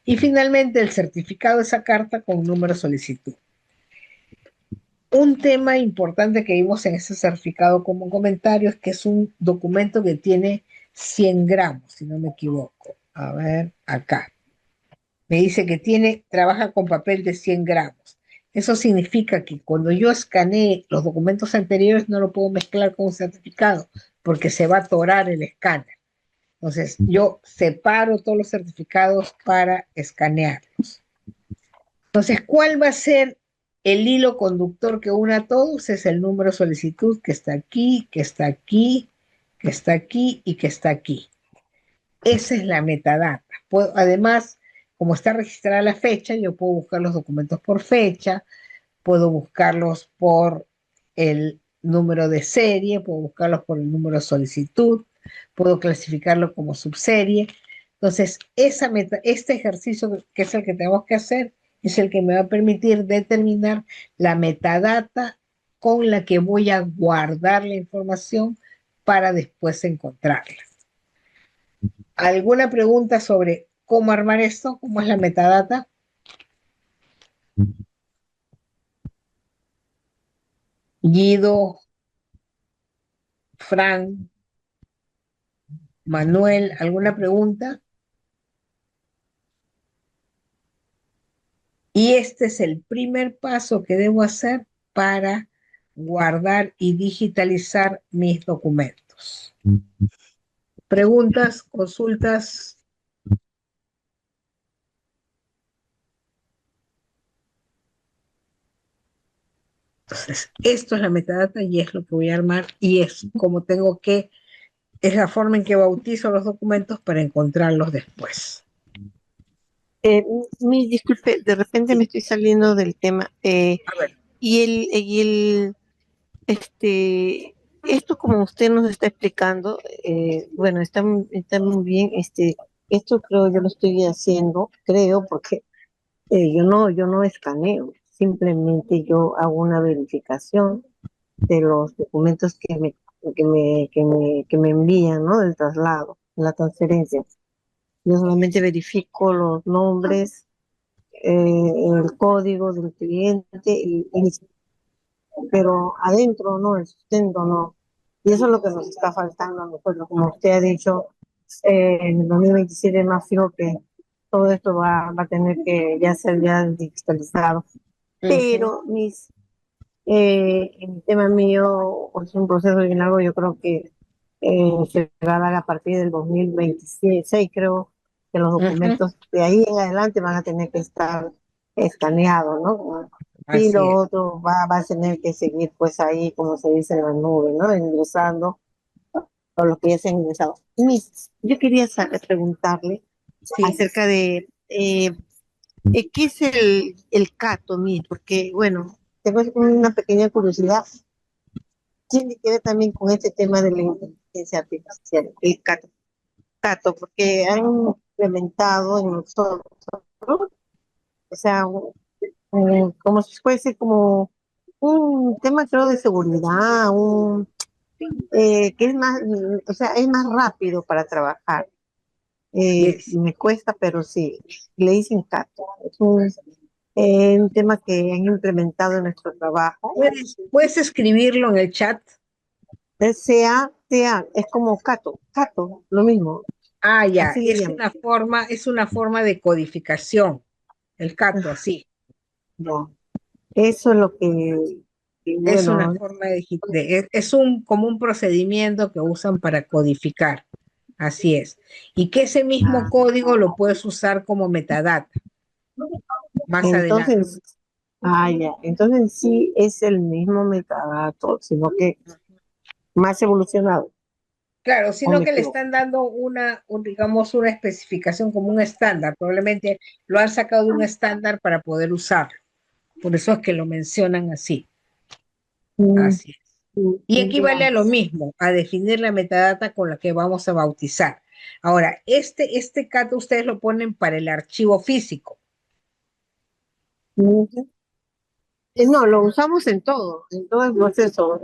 Speaker 1: Y finalmente el certificado de esa carta con número de solicitud. Un tema importante que vimos en ese certificado como comentario es que es un documento que tiene 100 gramos, si no me equivoco. A ver, acá. Me dice que trabaja con papel de 100 gramos. Eso significa que cuando yo escanee los documentos anteriores no lo puedo mezclar con un certificado porque se va a atorar el escáner. Entonces, yo separo todos los certificados para escanearlos. Entonces, ¿cuál va a ser el hilo conductor que une a todos es el número de solicitud que está aquí, que está aquí, que está aquí y que está aquí. Esa es la metadata. Además, como está registrada la fecha, yo puedo buscar los documentos por fecha, puedo buscarlos por el número de serie, puedo buscarlos por el número de solicitud, puedo clasificarlo como subserie. Entonces, este ejercicio que es el que tenemos que hacer es el que me va a permitir determinar la metadata con la que voy a guardar la información para después encontrarla. ¿Alguna pregunta sobre cómo armar esto? ¿Cómo es la metadata? Guido, Fran, Manuel, ¿alguna pregunta? Y este es el primer paso que debo hacer para guardar y digitalizar mis documentos. ¿Preguntas, consultas? Entonces, esto es la metadata y es lo que voy a armar y es como es la forma en que bautizo los documentos para encontrarlos después.
Speaker 2: Eh, disculpe, de repente me estoy saliendo del tema.
Speaker 1: A ver,
Speaker 2: Este, esto como usted nos está explicando, bueno, está muy bien. Esto creo yo lo estoy haciendo, creo, porque yo no escaneo, simplemente yo hago una verificación de los documentos que me envían, ¿no? Del traslado, la transferencia. Yo solamente verifico los nombres, el código del cliente y listo. Pero adentro no, el sustento no. Y eso es lo que nos está faltando a nosotros. Como usted ha dicho, en el 2027 más fijo que todo esto va a tener que ya ser ya digitalizado. Pero el tema mío es un proceso bien largo, yo creo que se va a dar a partir del 2026, creo que los documentos de ahí en adelante van a tener que estar escaneados, ¿no? Y
Speaker 1: así
Speaker 2: lo
Speaker 1: es.
Speaker 2: otro va a tener que seguir pues ahí, como se dice en la nube, ¿no? Ingresando o lo que ya se ha ingresado. Yo quería preguntarle
Speaker 1: Sí.
Speaker 2: acerca de ¿qué es el CATO, porque bueno, tengo una pequeña curiosidad. Tiene que ver también con este tema de la inteligencia artificial, el CATO, porque han implementado en nosotros, o sea, como si fuese como un tema, creo, de seguridad, que es más, o sea, es más rápido para trabajar.
Speaker 1: Yes.
Speaker 2: Me cuesta, pero sí, le dicen CATO. Es un tema que han implementado en nuestro trabajo.
Speaker 1: ¿Puedes escribirlo en el chat?
Speaker 2: Es como Cato, lo mismo,
Speaker 1: Ah, ya,
Speaker 2: así le llaman.
Speaker 1: es una forma de codificación, el cato, así.
Speaker 2: No, eso es lo
Speaker 1: Es una
Speaker 2: bueno,
Speaker 1: forma como un procedimiento que usan para codificar, así es. Y que ese mismo
Speaker 2: ah,
Speaker 1: código lo puedes usar como metadata más adelante.
Speaker 2: entonces, ya, entonces sí es el mismo metadato, sino que más evolucionado,
Speaker 1: Claro,
Speaker 2: o
Speaker 1: sino
Speaker 2: me
Speaker 1: que le
Speaker 2: equivoco.
Speaker 1: están dando digamos, una especificación como un estándar. Probablemente lo han sacado de un estándar para poder usarlo. Por eso es que lo mencionan así.
Speaker 2: Mm,
Speaker 1: Así es. Y equivale
Speaker 2: ya.
Speaker 1: a lo mismo, a definir la metadata con la que vamos a bautizar. Ahora, este CAT ustedes lo ponen para el archivo físico.
Speaker 2: Ujú. No, lo usamos en todo el proceso.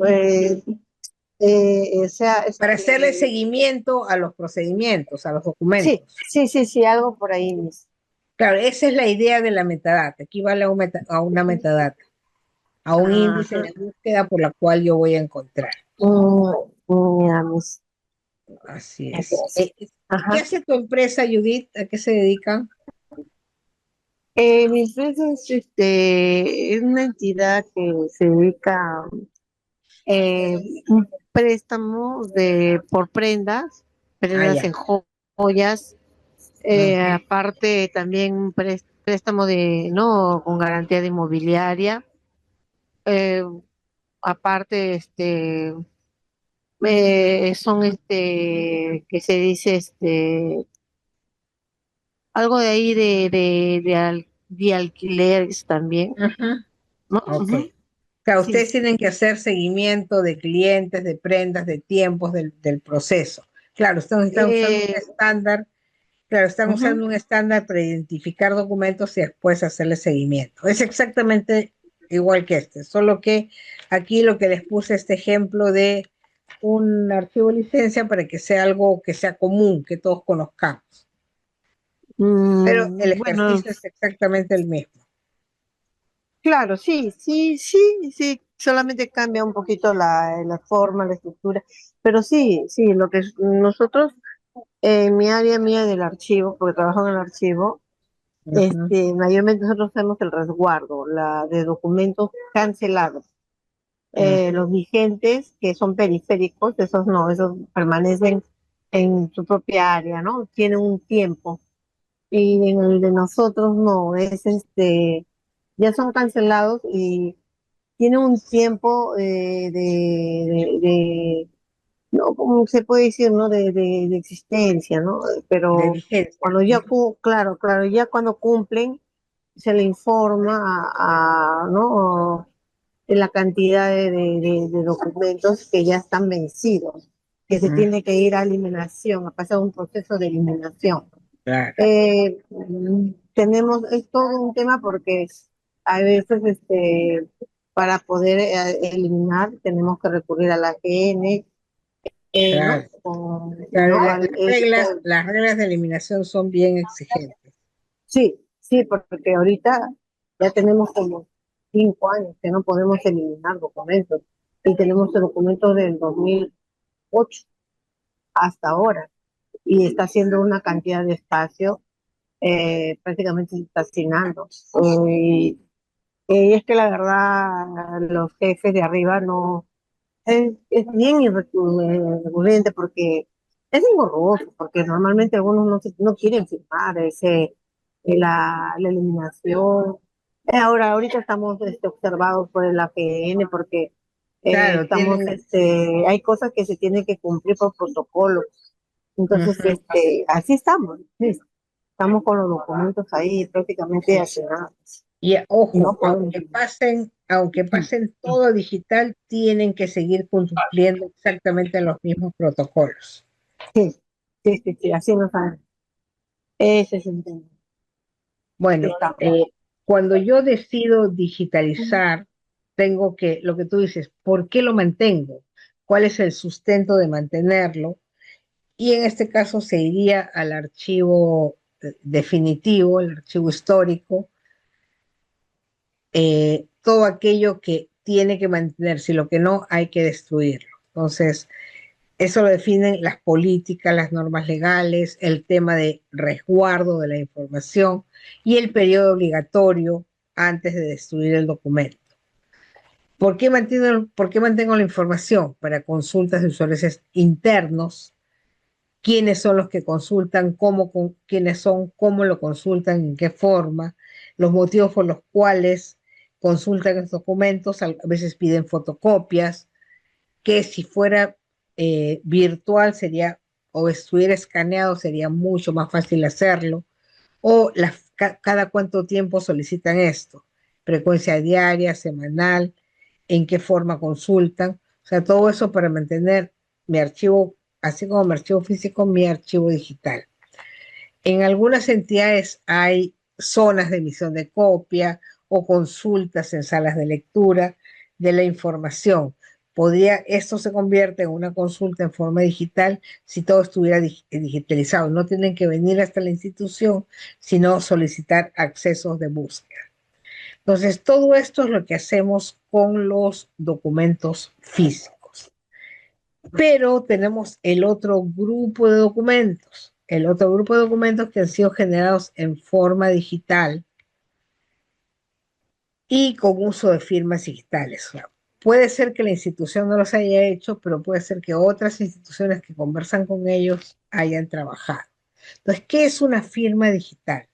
Speaker 2: O sea,
Speaker 1: Para hacerle seguimiento a los procedimientos, a los
Speaker 2: sí,
Speaker 1: documentos.
Speaker 2: sí, algo por ahí, Miss.
Speaker 1: Claro, esa es la idea de la metadata, equivale a una metadata, a un índice
Speaker 2: Ajá.
Speaker 1: de búsqueda por la cual yo voy a encontrar.
Speaker 2: Ya, Miss.
Speaker 1: Así es.
Speaker 2: Gracias.
Speaker 1: ¿Qué
Speaker 2: Ajá.
Speaker 1: hace tu empresa, Judith? ¿A qué se dedican?
Speaker 2: Mi empresa es una entidad que se dedica un préstamo por
Speaker 1: Ah,
Speaker 2: prendas
Speaker 1: ya.
Speaker 2: en joyas,
Speaker 1: Ujú.
Speaker 2: aparte también un préstamo no con garantía de inmobiliaria. eh, aparte, son, que se dice, algo de ahí de alquileres también,
Speaker 1: Ujú.
Speaker 2: ¿no?
Speaker 1: Ok.
Speaker 2: Ujú.
Speaker 1: O sea,
Speaker 2: Sí,
Speaker 1: ustedes tienen que hacer seguimiento de clientes, de prendas, de tiempos del proceso. Claro, ustedes están usando un
Speaker 2: eh,
Speaker 1: estándar, claro, están
Speaker 2: ujú.
Speaker 1: usando un estándar para identificar documentos y después hacerle seguimiento. Es exactamente igual que este, solo que aquí lo que les puse este ejemplo de un archivo de licencia para que sea algo que sea común, que todos conozcamos. Pero el
Speaker 2: Bueno,
Speaker 1: ejercicio es exactamente el mismo.
Speaker 2: claro, sí, sí, sí, sí, solamente cambia un poquito la forma, la estructura, pero sí, sí, lo que nosotros, en mi área mía del archivo, porque trabajo en el archivo,
Speaker 1: Ujú,
Speaker 2: mayormente nosotros hacemos el resguardo, la de documentos cancelados.
Speaker 1: ujú.
Speaker 2: Los vigentes, que son periféricos, esos no, esos permanecen en su propia área, ¿no? Tienen un tiempo. Y en el de nosotros no, ya son cancelados y tiene un tiempo no, como se puede decir, ¿no? De existencia, ¿no?
Speaker 1: De
Speaker 2: Pero
Speaker 1: vigencia.
Speaker 2: cuando ya,
Speaker 1: Ujú.
Speaker 2: claro, claro, ya cuando cumplen, se le informa ¿no? De la cantidad de documentos que ya están vencidos, que se
Speaker 1: Mm,
Speaker 2: tiene que ir a eliminación, a pasar un proceso de eliminación.
Speaker 1: claro,
Speaker 2: Tenemos, es todo un tema porque a veces, para poder eliminar, tenemos que recurrir a la AGN, ¿no?
Speaker 1: claro. Claro,
Speaker 2: ¿No?
Speaker 1: las reglas de eliminación son bien exigentes.
Speaker 2: Sí, sí, porque ahorita ya tenemos como 5 años que no podemos eliminar documentos y tenemos documentos del 2008 hasta ahora y está haciendo una cantidad de espacio, prácticamente se está hacinando. Y, y es que la verdad los jefes de arriba no, es bien recurrente porque es engorroso, porque normalmente algunos no quieren firmar la eliminación. Ahorita estamos, observados por el AGN porque
Speaker 1: Claro, tienen,
Speaker 2: hay cosas que se tienen que cumplir por protocolo. Entonces,
Speaker 1: ujú.
Speaker 2: así estamos, ¿sí? Estamos con los documentos ahí prácticamente asignados
Speaker 1: Y
Speaker 2: y no
Speaker 1: ojo,
Speaker 2: podemos.
Speaker 1: aunque pasen todo digital, tienen que seguir cumpliendo exactamente los mismos protocolos.
Speaker 2: Sí, sí, sí, sí, así nos han. Ese es el tema. Así
Speaker 1: Bueno,
Speaker 2: estamos.
Speaker 1: cuando yo decido digitalizar, tengo que, lo que tú dices, ¿por qué lo mantengo? ¿Cuál es el sustento de mantenerlo? Y en este caso se iría al archivo definitivo, el archivo histórico, todo aquello que tiene que mantenerse y lo que no hay que destruirlo. Entonces, eso lo definen las políticas, las normas legales, el tema de resguardo de la información y el periodo obligatorio antes de destruir el documento. Por qué mantengo la información? Para consultas de usuarios internos, quiénes son los que consultan, quiénes son, cómo lo consultan, en qué forma, los motivos por los cuales consultan los documentos, a veces piden fotocopias, que si fuera virtual sería, o estuviera escaneado sería mucho más fácil hacerlo, o cada cuánto tiempo solicitan esto, frecuencia diaria, semanal, en qué forma consultan, o sea, todo eso para mantener mi archivo, así como mi archivo físico, mi archivo digital. En algunas entidades hay zonas de emisión de copia o consultas en salas de lectura de la información. Esto se convierte en una consulta en forma digital si todo estuviera digitalizado. No tienen que venir hasta la institución, sino solicitar accesos de búsqueda. Entonces, todo esto es lo que hacemos con los documentos físicos. Pero tenemos el otro grupo de documentos, el otro grupo de documentos que han sido generados en forma digital y con uso de firmas digitales. O sea, puede ser que la institución no los haya hecho, pero puede ser que otras instituciones que conversan con ellos hayan trabajado. Entonces, ¿qué es una firma digital?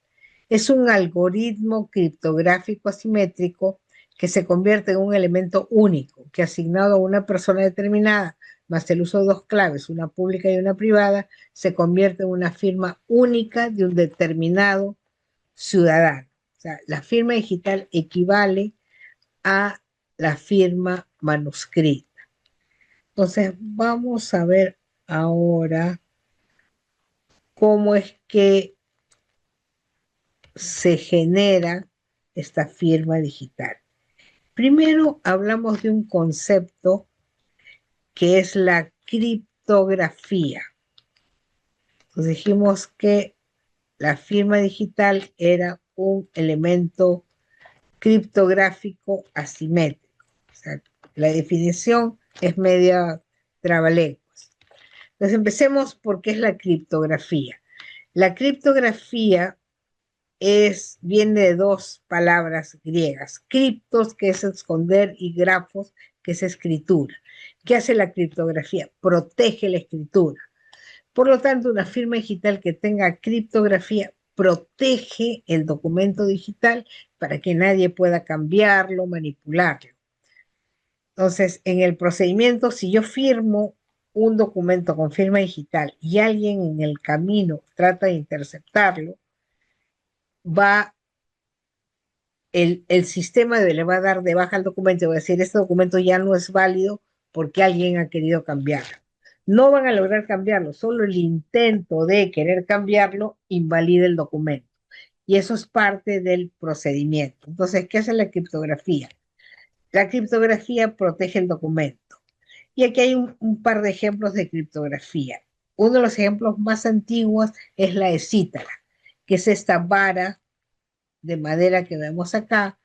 Speaker 1: Es un algoritmo criptográfico asimétrico que se convierte en un elemento único, que asignado a una persona determinada, más el uso de dos claves, una pública y una privada, se convierte en una firma única de un determinado ciudadano. O sea, la firma digital equivale a la firma manuscrita. Entonces, vamos a ver ahora cómo es que se genera esta firma digital. Primero hablamos de un concepto que es la criptografía. Entonces dijimos que la firma digital era un elemento criptográfico asimétrico. O sea, la definición es media trabalenguas. Entonces empecemos por qué es la criptografía. La criptografía viene de dos palabras griegas, criptos, que es esconder, y grafos, que es escritura. ¿Qué hace la criptografía? Protege la escritura. Por lo tanto, una firma digital que tenga criptografía protege el documento digital para que nadie pueda cambiarlo, manipularlo. Entonces, en el procedimiento, si yo firmo un documento con firma digital y alguien en el camino trata de interceptarlo, el sistema le va a dar de baja al documento y va a decir, este documento ya no es válido porque alguien ha querido cambiarlo. No van a lograr cambiarlo, solo el intento de querer cambiarlo invalida el documento. Y eso es parte del procedimiento. Entonces, ¿qué hace la criptografía? La criptografía protege el documento. Y aquí hay un par de ejemplos de criptografía. Uno de los ejemplos más antiguos es la escítara, que es esta vara de madera que vemos acá,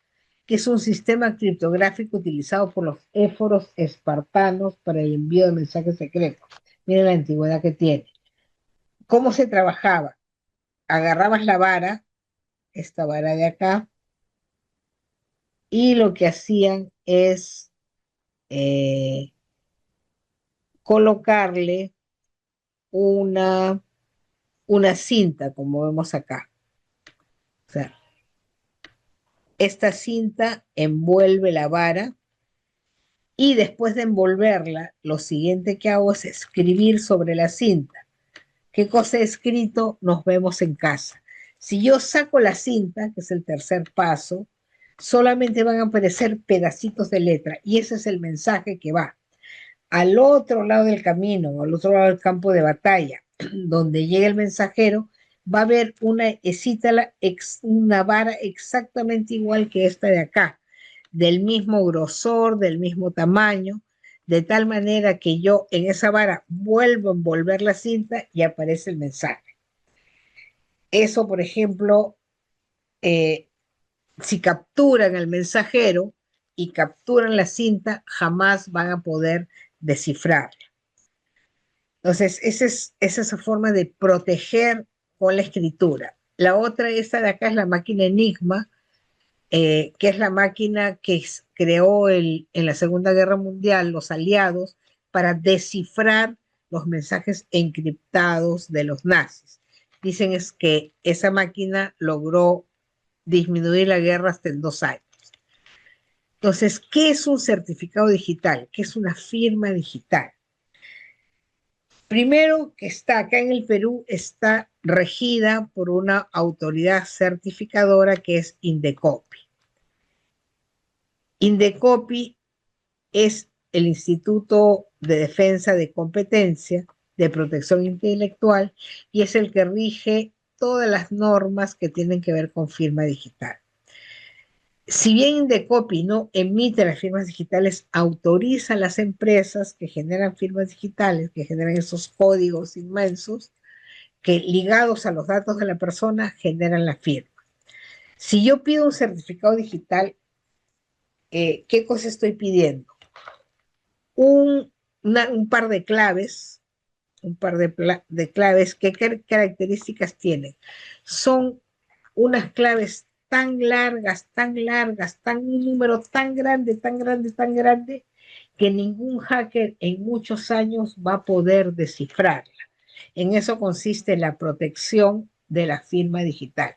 Speaker 1: que es un sistema criptográfico utilizado por los éforos espartanos para el envío de mensajes secretos. Miren la antigüedad que tiene. ¿Cómo se trabajaba? Agarrabas la vara, esta vara de acá, y lo que hacían es colocarle una, una cinta, como vemos acá. O sea, esta cinta envuelve la vara y después de envolverla, lo siguiente que hago es escribir sobre la cinta. ¿Qué cosa he escrito? Nos vemos en casa. Si yo saco la cinta, que es el tercer paso, solamente van a aparecer pedacitos de letra y ese es el mensaje que va al otro lado del camino, al otro lado del campo de batalla, donde llega el mensajero, va a haber una vara exactamente igual que esta de acá, del mismo grosor, del mismo tamaño, de tal manera que yo en esa vara vuelvo a envolver la cinta y aparece el mensaje. Eso, por ejemplo, si capturan al mensajero y capturan la cinta, jamás van a poder descifrarla. Entonces, esa es su forma de proteger con la escritura. La otra, esta de acá, es la máquina Enigma, que es la máquina que creó en la Segunda Guerra Mundial los aliados para descifrar los mensajes encriptados de los nazis. Dicen es que esa máquina logró disminuir la guerra hasta en 2 años. Entonces, ¿qué es un certificado digital? ¿Qué es una firma digital? Primero, que está acá en el Perú, está regida por una autoridad certificadora que es Indecopi. Indecopi es el Instituto de Defensa de Competencia de Protección Intelectual y es el que rige todas las normas que tienen que ver con firma digital. Si bien Indecopi no emite las firmas digitales, autoriza a las empresas que generan firmas digitales, que generan esos códigos inmensos, que ligados a los datos de la persona generan la firma. Si yo pido un certificado digital, ¿qué cosa estoy pidiendo? Un par de claves, de claves, ¿qué características tienen? Son unas claves tan largas, un número tan grande, tan grande, tan grande, que ningún hacker en muchos años va a poder descifrarla. En eso consiste la protección de la firma digital,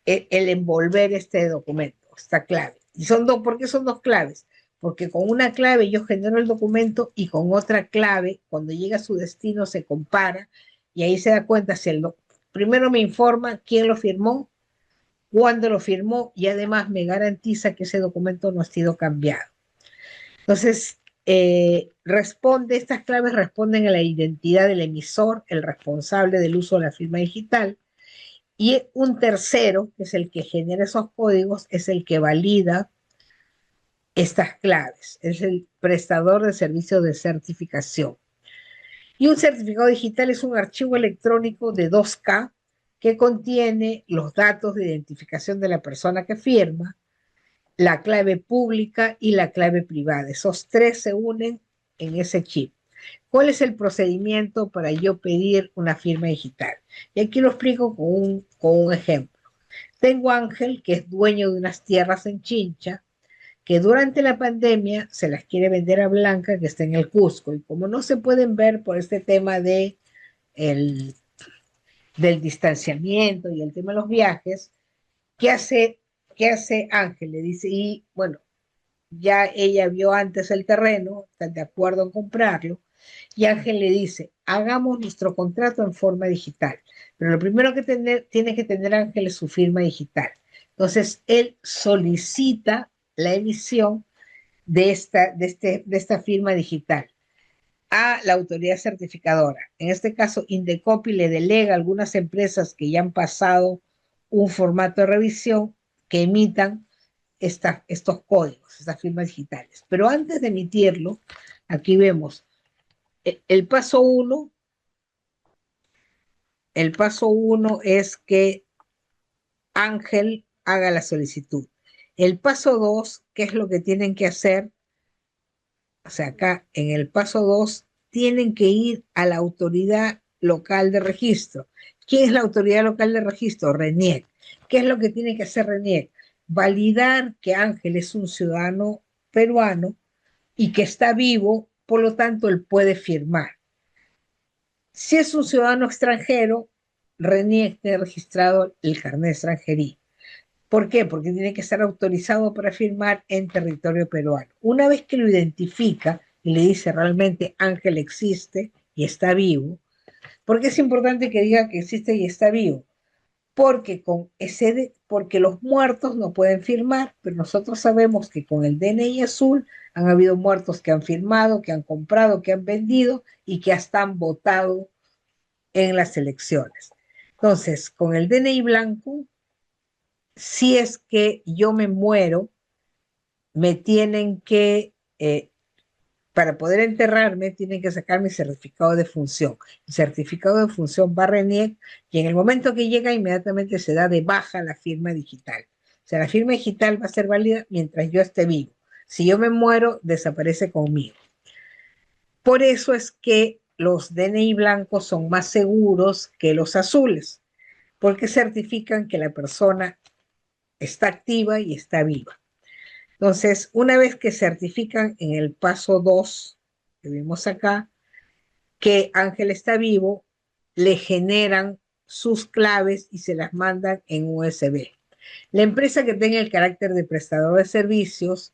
Speaker 1: el envolver este documento, esta clave. Y son dos, ¿por qué son dos claves? Porque con una clave yo genero el documento y con otra clave, cuando llega a su destino, se compara y ahí se da cuenta si primero me informa quién lo firmó, cuándo lo firmó y además me garantiza que ese documento no ha sido cambiado. Entonces, estas claves responden a la identidad del emisor, el responsable del uso de la firma digital, y un tercero, que es el que genera esos códigos, es el que valida estas claves, es el prestador de servicios de certificación. Y un certificado digital es un archivo electrónico de 2K que contiene los datos de identificación de la persona que firma, la clave pública y la clave privada. Esos tres se unen en ese chip. ¿Cuál es el procedimiento para yo pedir una firma digital? Y aquí lo explico con un ejemplo. Tengo a Ángel, que es dueño de unas tierras en Chincha, que durante la pandemia se las quiere vender a Blanca, que está en el Cusco. Y como no se pueden ver por este tema el, del distanciamiento y el tema de los viajes, ¿qué hace, ¿qué hace Ángel? Le dice, y bueno, ya ella vio antes el terreno, están de acuerdo en comprarlo, y Ángel le dice, hagamos nuestro contrato en forma digital. Pero lo primero que tiene que tener Ángel es su firma digital. Entonces, él solicita la emisión de esta firma digital a la autoridad certificadora. En este caso, Indecopi le delega a algunas empresas que ya han pasado un formato de revisión que emitan estos códigos, estas firmas digitales. Pero antes de emitirlo, aquí vemos el paso uno. El paso uno es que Ángel haga la solicitud. El paso dos, ¿qué es lo que tienen que hacer? O sea, acá en el paso 2 tienen que ir a la autoridad local de registro. ¿Quién es la autoridad local de registro? RENIEC. ¿Qué es lo que tiene que hacer RENIEC? Validar que Ángel es un ciudadano peruano y que está vivo, por lo tanto, él puede firmar. Si es un ciudadano extranjero, RENIEC tiene registrado el carnet de extranjería. ¿Por qué? Porque tiene que estar autorizado para firmar en territorio peruano. Una vez que lo identifica y le dice realmente Ángel existe y está vivo, ¿por qué es importante que diga que existe y está vivo? Porque los muertos no pueden firmar, pero nosotros sabemos que con el DNI azul han habido muertos que han firmado, que han comprado, que han vendido y que hasta han votado en las elecciones. Entonces, con el DNI blanco, si es que yo me muero, me tienen para poder enterrarme, tienen que sacar mi certificado de función. El certificado de función va a RENIEC y en el momento que llega, inmediatamente se da de baja la firma digital. O sea, la firma digital va a ser válida mientras yo esté vivo. Si yo me muero, desaparece conmigo. Por eso es que los DNI blancos son más seguros que los azules, porque certifican que la persona está activa y está viva. Entonces, una vez que certifican en el paso 2 que vimos acá, que Ángel está vivo, le generan sus claves y se las mandan en USB. La empresa que tenga el carácter de prestador de servicios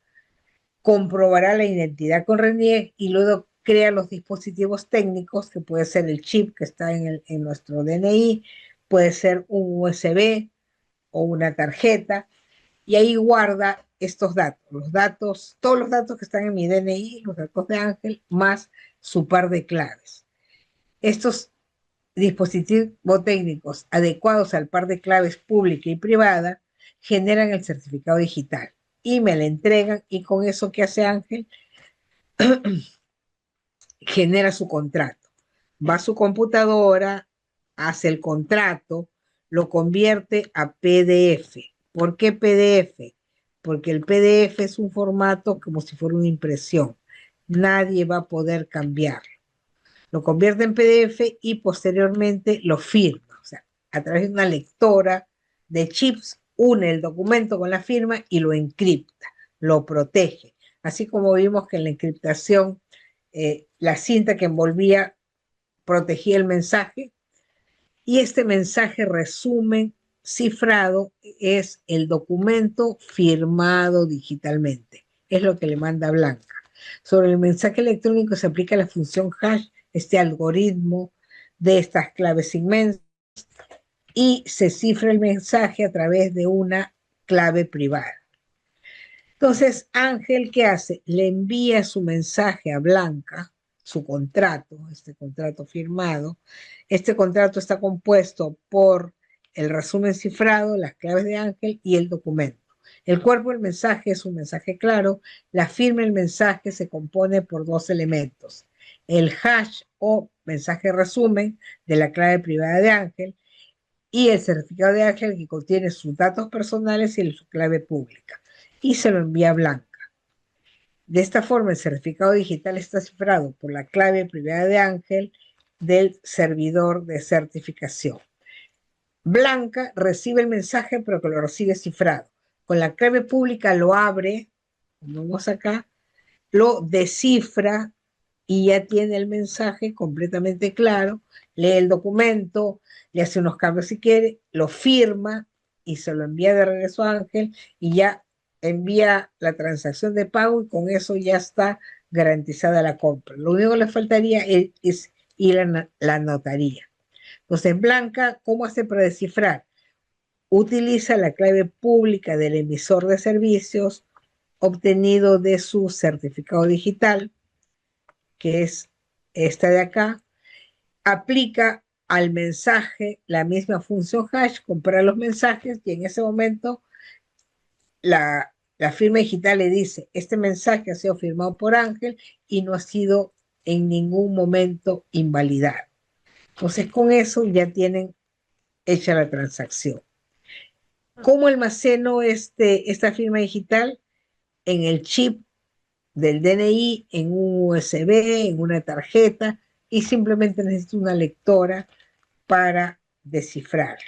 Speaker 1: comprobará la identidad con RENIEC y luego crea los dispositivos técnicos, que puede ser el chip que está en nuestro DNI, puede ser un USB o una tarjeta, y ahí guarda estos datos, todos los datos que están en mi DNI, los datos de Ángel, más su par de claves. Estos dispositivos técnicos adecuados al par de claves pública y privada generan el certificado digital y me lo entregan, y con eso que hace Ángel, genera su contrato. Va a su computadora, hace el contrato, lo convierte a PDF. ¿Por qué PDF? Porque el PDF es un formato como si fuera una impresión. Nadie va a poder cambiarlo. Lo convierte en PDF y posteriormente lo firma. O sea, a través de una lectora de chips, une el documento con la firma y lo encripta, lo protege. Así como vimos que en la encriptación la cinta que envolvía protegía el mensaje, y este mensaje resumen cifrado es el documento firmado digitalmente. Es lo que le manda Blanca. Sobre el mensaje electrónico se aplica la función hash, este algoritmo de estas claves inmensas, y se cifra el mensaje a través de una clave privada. Entonces, Ángel, ¿qué hace? Le envía su mensaje a Blanca, su contrato, este contrato firmado. Este contrato está compuesto por el resumen cifrado, las claves de Ángel y el documento. El cuerpo del mensaje es un mensaje claro. La firma del mensaje se compone por dos elementos. El hash o mensaje resumen de la clave privada de Ángel y el certificado de Ángel que contiene sus datos personales y su clave pública. Y se lo envía a Blanca. De esta forma, el certificado digital está cifrado por la clave privada de Ángel del servidor de certificación. Blanca recibe el mensaje, pero que lo recibe cifrado. Con la clave pública lo abre, como vemos acá, lo descifra y ya tiene el mensaje completamente claro, lee el documento, le hace unos cambios si quiere, lo firma y se lo envía de regreso a Ángel y ya envía la transacción de pago y con eso ya está garantizada la compra. Lo único que le faltaría es ir a la notaría. Entonces, Blanca, ¿cómo hace para descifrar? Utiliza la clave pública del emisor de servicios obtenido de su certificado digital, que es esta de acá, aplica al mensaje la misma función hash, compara los mensajes y en ese momento la firma digital le dice, este mensaje ha sido firmado por Ángel y no ha sido en ningún momento invalidado. Entonces con eso ya tienen hecha la transacción. ¿Cómo almaceno esta firma digital? En el chip del DNI, en un USB, en una tarjeta, y simplemente necesito una lectora para descifrar.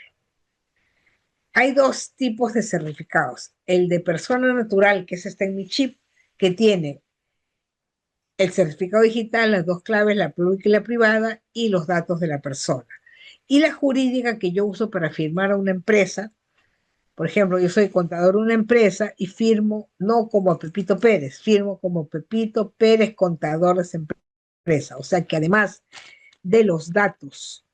Speaker 1: Hay dos tipos de certificados. El de persona natural, que es este en mi chip, que tiene el certificado digital, las dos claves, la pública y la privada, y los datos de la persona. Y la jurídica que yo uso para firmar a una empresa. Por ejemplo, yo soy contador de una empresa y firmo no como Pepito Pérez, firmo como Pepito Pérez, contador de esa empresa. O sea que además de los datos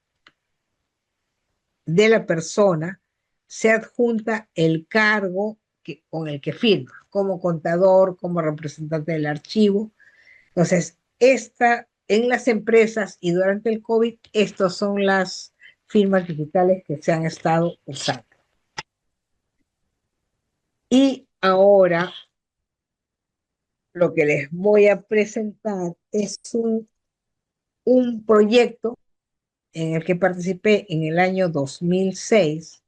Speaker 1: de la persona, se adjunta el cargo con el que firma, como contador, como representante del archivo. Entonces, en las empresas y durante el COVID, estas son las firmas digitales que se han estado usando. Y ahora lo que les voy a presentar es un proyecto en el que participé en el año 2006,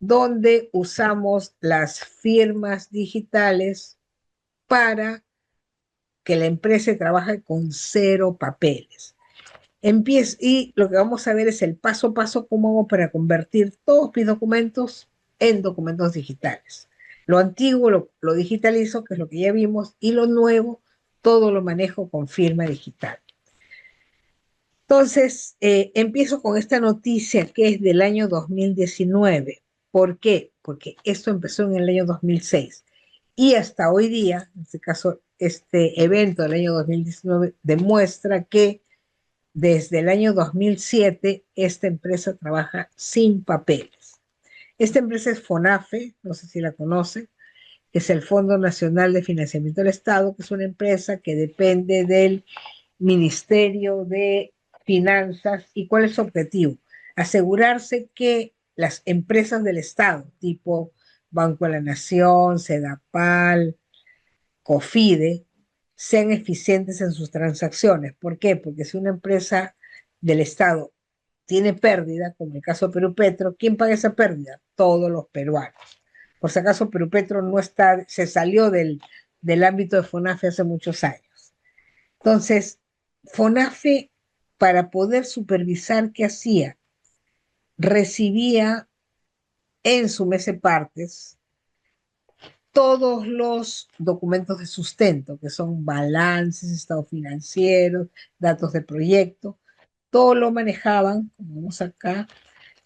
Speaker 1: donde usamos las firmas digitales para que la empresa trabaje con cero papeles. Y lo que vamos a ver es el paso a paso cómo hago para convertir todos mis documentos en documentos digitales. Lo antiguo lo digitalizo, que es lo que ya vimos, y lo nuevo todo lo manejo con firma digital. Entonces, empiezo con esta noticia que es del año 2019. ¿Por qué? Porque esto empezó en el año 2006. Y hasta hoy día, en este caso, este evento del año 2019 demuestra que desde el año 2007 esta empresa trabaja sin papeles. Esta empresa es FONAFE, no sé si la conocen, que es el Fondo Nacional de Financiamiento del Estado, que es una empresa que depende del Ministerio de Finanzas. ¿Y cuál es su objetivo? Asegurarse que las empresas del Estado, tipo Banco de la Nación, Sedapal, COFIDE, sean eficientes en sus transacciones. ¿Por qué? Porque si una empresa del Estado tiene pérdida, como el caso de Perú Petro, ¿quién paga esa pérdida? Todos los peruanos. Por si acaso, Perú Petro no está, se salió del ámbito de FONAFE hace muchos años. Entonces, FONAFE, para poder supervisar qué hacía, recibía en su mes partes todos los documentos de sustento, que son balances, estados financieros, datos de proyecto, todo lo manejaban, como vemos acá,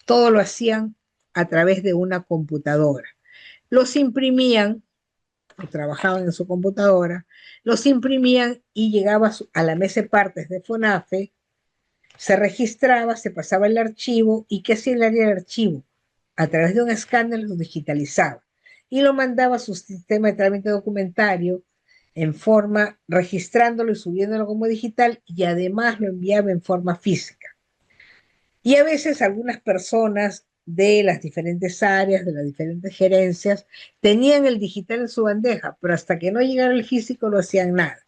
Speaker 1: todo lo hacían a través de una computadora. Los imprimían, o trabajaban en su computadora, los imprimían y llegaba a la mesa de partes de FONAFE, se registraba, se pasaba el archivo y ¿qué hacía el área del archivo? A través de un escáner lo digitalizaba y lo mandaba a su sistema de trámite documentario en forma, registrándolo y subiéndolo como digital y además lo enviaba en forma física. Y a veces algunas personas de las diferentes áreas, de las diferentes gerencias, tenían el digital en su bandeja, pero hasta que no llegara el físico no hacían nada.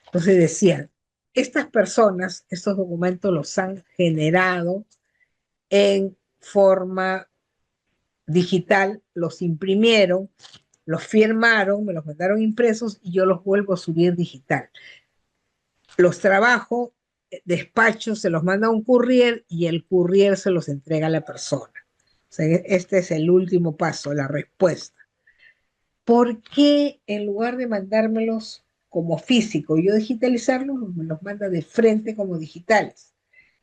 Speaker 1: Entonces decían, estas personas, estos documentos los han generado en forma digital, los imprimieron, los firmaron, me los mandaron impresos y yo los vuelvo a subir digital. Los trabajo, despacho, se los manda a un courier y el courier se los entrega a la persona. O sea, este es el último paso, la respuesta. ¿Por qué en lugar de mandármelos como físico, yo digitalizarlos, me los manda de frente como digitales?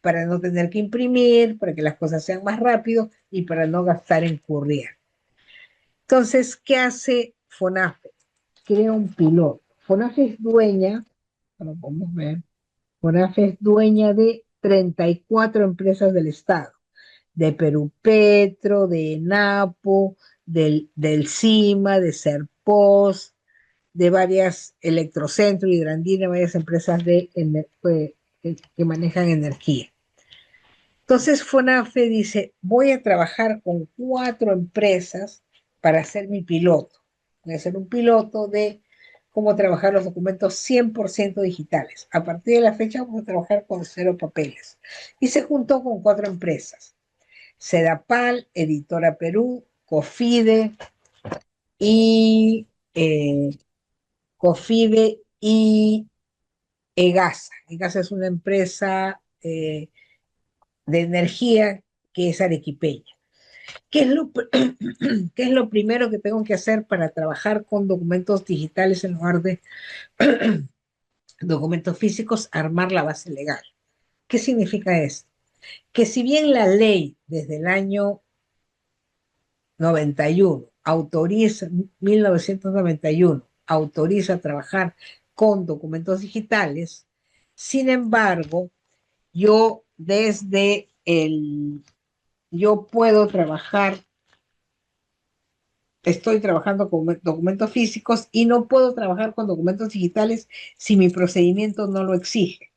Speaker 1: Para no tener que imprimir, para que las cosas sean más rápido y para no gastar en courier. Entonces, ¿qué hace FONAFE? Crea un piloto. FONAFE es dueña, lo podemos ver, FONAFE es dueña de 34 empresas del Estado, de Perú Petro, de ENAPO, del CIMA, de Serpos, de varias Electrocentro, Hidrandina, varias empresas que manejan energía. Entonces FONAFE dice, voy a trabajar con 4 empresas para hacer mi piloto. Voy a hacer un piloto de cómo trabajar los documentos 100% digitales. A partir de la fecha vamos a trabajar con 0 papeles. Y se juntó con 4 empresas. Sedapal, Editora Perú, COFIDE y COFIDE y EGASA. EGASA es una empresa de energía que es arequipeña. ¿Qué es, lo, ¿Qué es lo primero que tengo que hacer para trabajar con documentos digitales en lugar de documentos físicos? Armar la base legal. ¿Qué significa esto? Que si bien la ley desde el año 91 autoriza, 1991 autoriza trabajar con documentos digitales, sin embargo, yo desde el, yo puedo trabajar, estoy trabajando con documentos físicos y no puedo trabajar con documentos digitales si mi procedimiento no lo exige.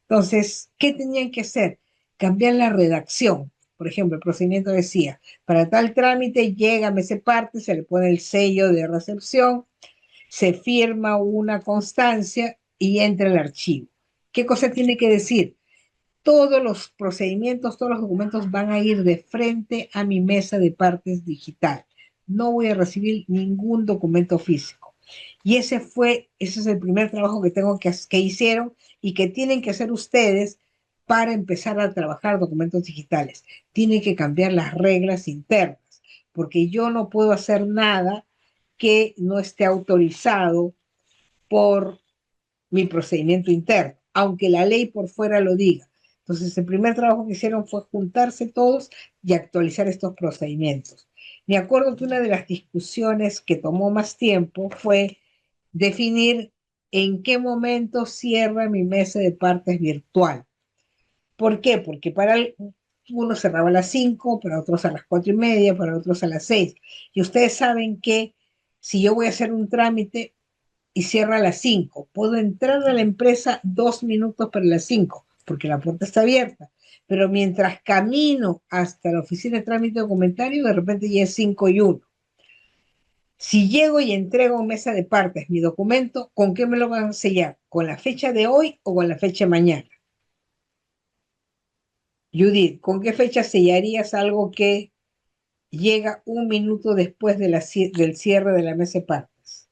Speaker 1: Entonces, ¿qué tenían que hacer? Cambiar la redacción. Por ejemplo, el procedimiento decía, para tal trámite llega, me se parte, se le pone el sello de recepción, se firma una constancia y entra el archivo. ¿Qué cosa tiene que decir? Todos los procedimientos, todos los documentos van a ir de frente a mi mesa de partes digital. No voy a recibir ningún documento físico. Y ese es el primer trabajo que que hicieron y que tienen que hacer ustedes para empezar a trabajar documentos digitales. Tienen que cambiar las reglas internas, porque yo no puedo hacer nada que no esté autorizado por mi procedimiento interno, aunque la ley por fuera lo diga. Entonces, el primer trabajo que hicieron fue juntarse todos y actualizar estos procedimientos. Me acuerdo que una de las discusiones que tomó más tiempo fue definir en qué momento cierra mi mesa de partes virtual. ¿Por qué? Porque para unos cerraba a las 5, para otros a las 4:30, para otros a las 6. Y ustedes saben que si yo voy a hacer un trámite, y cierra a las 5. Puedo entrar a la empresa 2 minutos para las 5, porque la puerta está abierta. Pero mientras camino hasta la oficina de trámite documentario, de repente ya es 5:01. Si llego y entrego en mesa de partes mi documento, ¿con qué me lo van a sellar? ¿Con la fecha de hoy o con la fecha de mañana? Judith, ¿con qué fecha sellarías algo que llega 1 minuto después del cierre de la mesa de partes?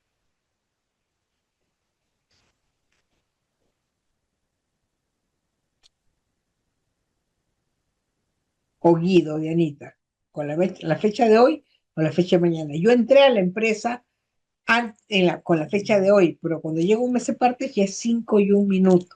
Speaker 1: O Guido, Dianita, con la fecha de hoy o la fecha de mañana. Yo entré a la empresa con la fecha de hoy, pero cuando llego un mes de parte ya es 5:01.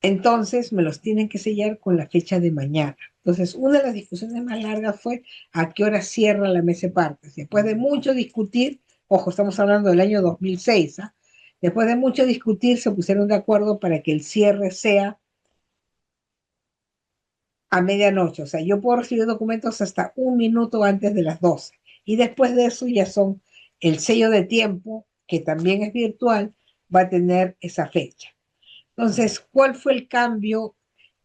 Speaker 1: Entonces me los tienen que sellar con la fecha de mañana. Entonces, una de las discusiones más largas fue a qué hora cierra la mesa de partes. Después de mucho discutir, ojo, estamos hablando del año 2006, ¿ah? Después de mucho discutir, se pusieron de acuerdo para que el cierre sea a medianoche. O sea, yo puedo recibir documentos hasta un minuto antes de las 12. Y después de eso ya son el sello de tiempo, que también es virtual, va a tener esa fecha. Entonces, ¿cuál fue el cambio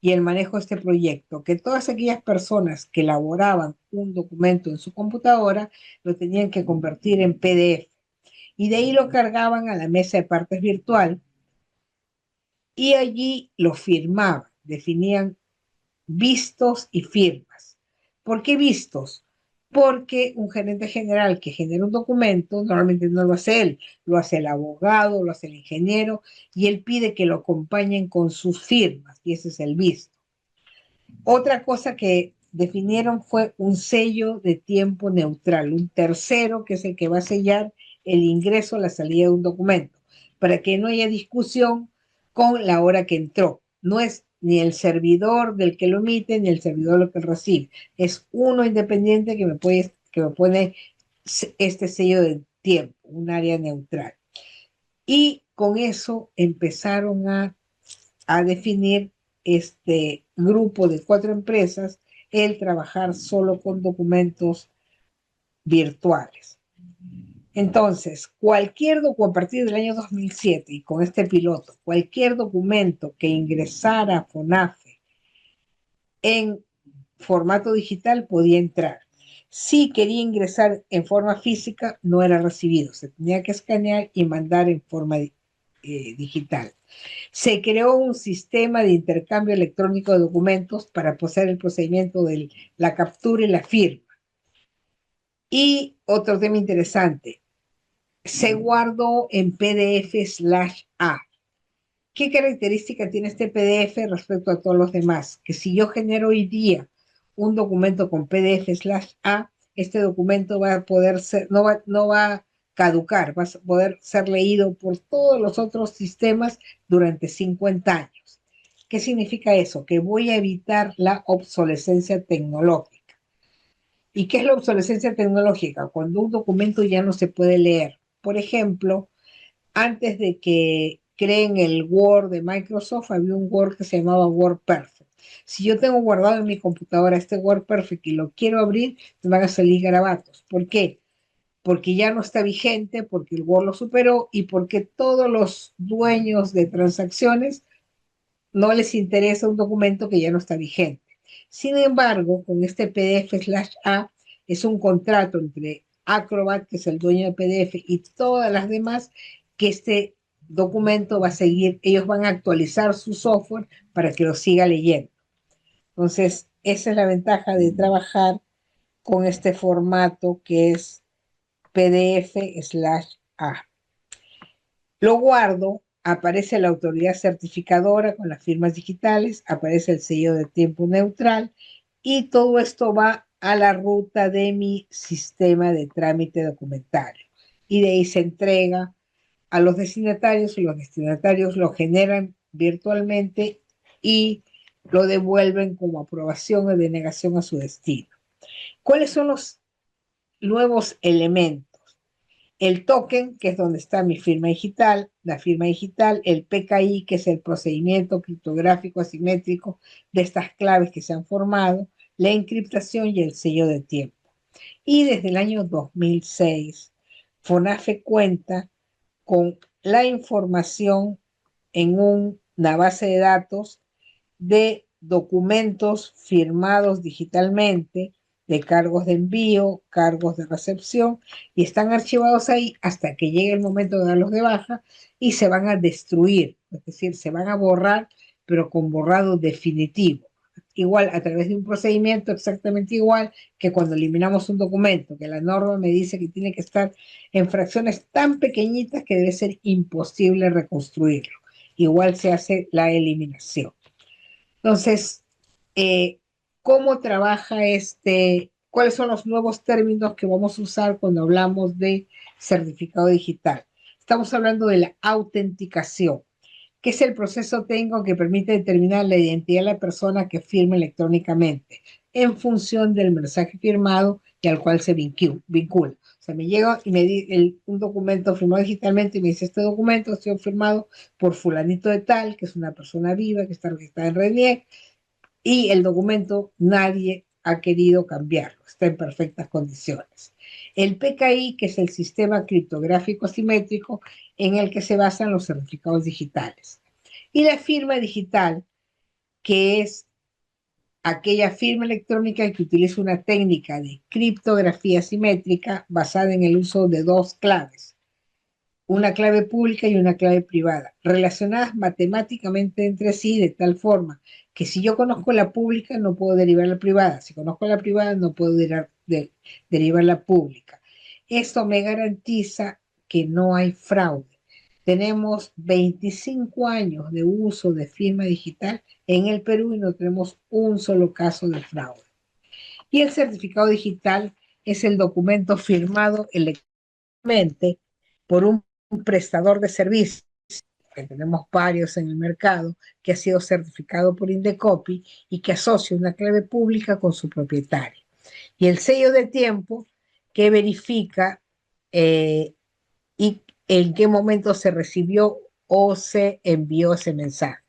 Speaker 1: y el manejo de este proyecto? Que todas aquellas personas que elaboraban un documento en su computadora lo tenían que convertir en PDF y de ahí lo cargaban a la mesa de partes virtual y allí lo firmaban, definían vistos y firmas. ¿Por qué vistos? Porque un gerente general que genera un documento, normalmente no lo hace él, lo hace el abogado, lo hace el ingeniero, y él pide que lo acompañen con sus firmas, y ese es el visto. Otra cosa que definieron fue un sello de tiempo neutral, un tercero que es el que va a sellar el ingreso o la salida de un documento, para que no haya discusión con la hora que entró. No es ni el servidor del que lo emite ni el servidor del que lo recibe. Es uno independiente que me pone este sello de tiempo, un área neutral. Y con eso empezaron a definir este grupo de 4 empresas el trabajar solo con documentos virtuales. Entonces, cualquier documento, a partir del año 2007 y con este piloto, cualquier documento que ingresara a FONAFE en formato digital podía entrar. Si quería ingresar en forma física, no era recibido. Se tenía que escanear y mandar en forma digital. Se creó un sistema de intercambio electrónico de documentos para hacer el procedimiento de la captura y la firma. Y otro tema interesante, se guardó en PDF/A. ¿Qué característica tiene este PDF respecto a todos los demás? Que si yo genero hoy día un documento con PDF/A, este documento va a poder ser, no va a caducar, va a poder ser leído por todos los otros sistemas durante 50 años. ¿Qué significa eso? Que voy a evitar la obsolescencia tecnológica. ¿Y qué es la obsolescencia tecnológica? Cuando un documento ya no se puede leer. Por ejemplo, antes de que creen el Word de Microsoft, había un Word que se llamaba WordPerfect. Si yo tengo guardado en mi computadora este WordPerfect y lo quiero abrir, me van a salir garabatos. ¿Por qué? Porque ya no está vigente, porque el Word lo superó y porque todos los dueños de transacciones no les interesa un documento que ya no está vigente. Sin embargo, con este PDF/A es un contrato entre Acrobat, que es el dueño de PDF, y todas las demás, que este documento va a seguir, ellos van a actualizar su software para que lo siga leyendo. Entonces, esa es la ventaja de trabajar con este formato que es PDF/A. Lo guardo, aparece la autoridad certificadora con las firmas digitales, aparece el sello de tiempo neutral y todo esto va a la ruta de mi sistema de trámite documentario. Y de ahí se entrega a los destinatarios y los destinatarios lo generan virtualmente y lo devuelven como aprobación o denegación a su destino. ¿Cuáles son los nuevos elementos? El token, que es donde está mi firma digital, la firma digital, el PKI, que es el procedimiento criptográfico asimétrico de estas claves que se han formado, la encriptación y el sello de tiempo. Y desde el año 2006, FONAFE cuenta con la información en una base de datos de documentos firmados digitalmente, de cargos de envío, cargos de recepción, y están archivados ahí hasta que llegue el momento de darlos de baja y se van a destruir, es decir, se van a borrar, pero con borrado definitivo. Igual a través de un procedimiento exactamente igual que cuando eliminamos un documento, que la norma me dice que tiene que estar en fracciones tan pequeñitas que debe ser imposible reconstruirlo. Igual se hace la eliminación. Entonces, ¿cómo trabaja este? ¿Cuáles son los nuevos términos que vamos a usar cuando hablamos de certificado digital? Estamos hablando de la autenticación. que es el proceso técnico que permite determinar la identidad de la persona que firma electrónicamente en función del mensaje firmado y al cual se vincula. O sea, me llega y me di un documento firmado digitalmente y me dice, este documento ha sido firmado por fulanito de tal, que es una persona viva, que está registrada en RENIEC, y el documento nadie ha querido cambiarlo, está en perfectas condiciones. El PKI, que es el sistema criptográfico asimétrico en el que se basan los certificados digitales. Y la firma digital, que es aquella firma electrónica que utiliza una técnica de criptografía asimétrica basada en el uso de dos claves, una clave pública y una clave privada, relacionadas matemáticamente entre sí de tal forma que si yo conozco la pública no puedo derivar la privada, si conozco la privada no puedo derivar la pública. Esto me garantiza que no hay fraude. Tenemos 25 años de uso de firma digital en el Perú y no tenemos un solo caso de fraude. Y el certificado digital es el documento firmado electrónicamente por un prestador de servicios, que tenemos varios en el mercado, que ha sido certificado por Indecopi y que asocia una clave pública con su propietario. Y el sello de tiempo que verifica y en qué momento se recibió o se envió ese mensaje.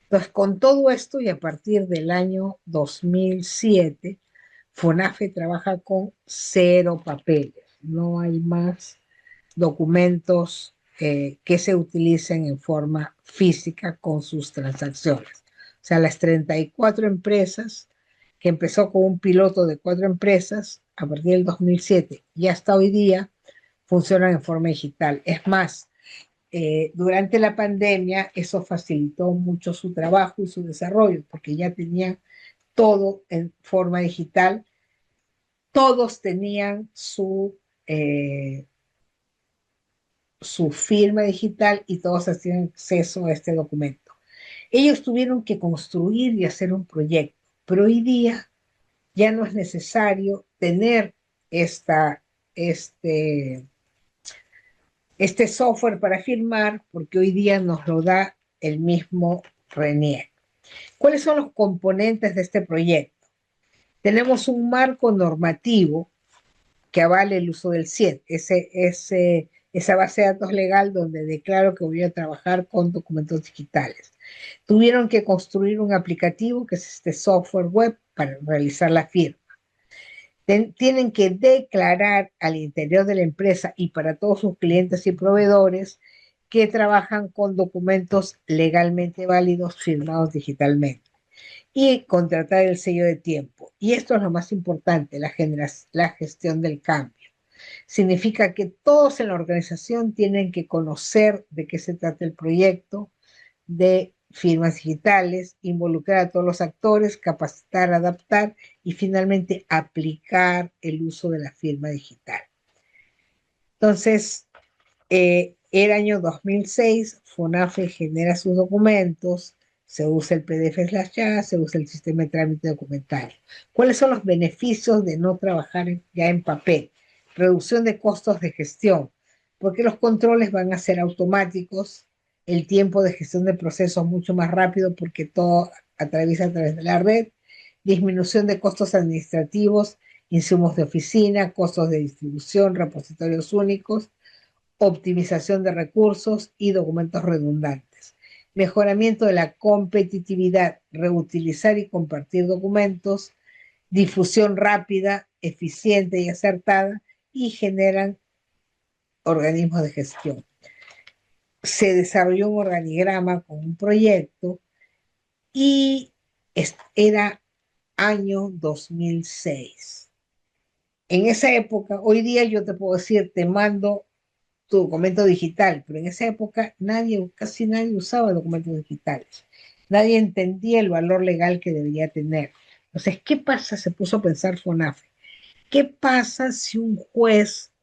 Speaker 1: Entonces, con todo esto y a partir del año 2007, FONAFE trabaja con cero papeles. No hay más documentos que se utilicen en forma física con sus transacciones. O sea, las 34 empresas, que empezó con un piloto de 4 empresas a partir del 2007 y hasta hoy día, funcionan en forma digital. Es más, durante la pandemia eso facilitó mucho su trabajo y su desarrollo, porque ya tenían todo en forma digital, todos tenían su firma digital y todos hacían acceso a este documento. Ellos tuvieron que construir y hacer un proyecto, pero hoy día ya no es necesario tener esta, este, este software para firmar, porque hoy día nos lo da el mismo RENIEC. ¿Cuáles son los componentes de este proyecto? Tenemos un marco normativo que avale el uso del CIED, esa base de datos legal donde declaro que voy a trabajar con documentos digitales. Tuvieron que construir un aplicativo, que es este software web, para realizar la firma. Tienen que declarar al interior de la empresa y para todos sus clientes y proveedores que trabajan con documentos legalmente válidos firmados digitalmente y contratar el sello de tiempo. Y esto es lo más importante, la gestión del cambio. Significa que todos en la organización tienen que conocer de qué se trata el proyecto de firmas digitales, involucrar a todos los actores, capacitar, adaptar y finalmente aplicar el uso de la firma digital. Entonces, el año 2006, FONAFE genera sus documentos, se usa el PDF/ya, se usa el sistema de trámite documentario. ¿Cuáles son los beneficios de no trabajar ya en papel? Reducción de costos de gestión, porque los controles van a ser automáticos, el tiempo de gestión de procesos mucho más rápido porque todo atraviesa a través de la red, disminución de costos administrativos, insumos de oficina, costos de distribución, repositorios únicos, optimización de recursos y documentos redundantes, mejoramiento de la competitividad, reutilizar y compartir documentos, difusión rápida, eficiente y acertada, y generan organismos de gestión. Se desarrolló un organigrama con un proyecto y era año 2006. En esa época, hoy día yo te puedo decir, te mando tu documento digital, pero en esa época casi nadie usaba documentos digitales. Nadie entendía el valor legal que debería tener. Entonces, ¿qué pasa? Se puso a pensar FONAFE. ¿Qué pasa si un juez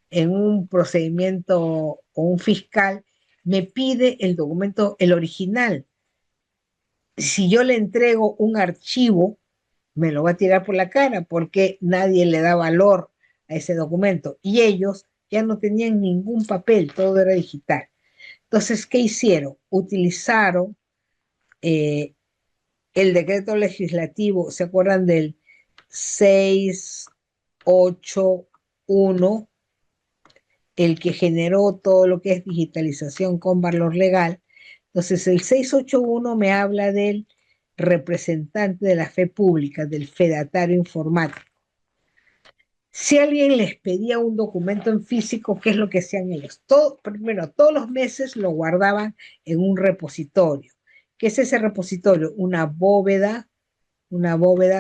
Speaker 1: en un procedimiento o un fiscal me pide el documento, el original? Si yo le entrego un archivo, me lo va a tirar por la cara porque nadie le da valor a ese documento y ellos ya no tenían ningún papel, todo era digital. Entonces, ¿qué hicieron? Utilizaron eh, el decreto legislativo, ¿se acuerdan del 681, el que generó todo lo que es digitalización con valor legal? Entonces, el 681 me habla del representante de la fe pública, del fedatario informático. Si alguien les pedía un documento en físico, ¿qué es lo que hacían ellos? Primero, todos los meses lo guardaban en un repositorio. ¿Qué es ese repositorio? Una bóveda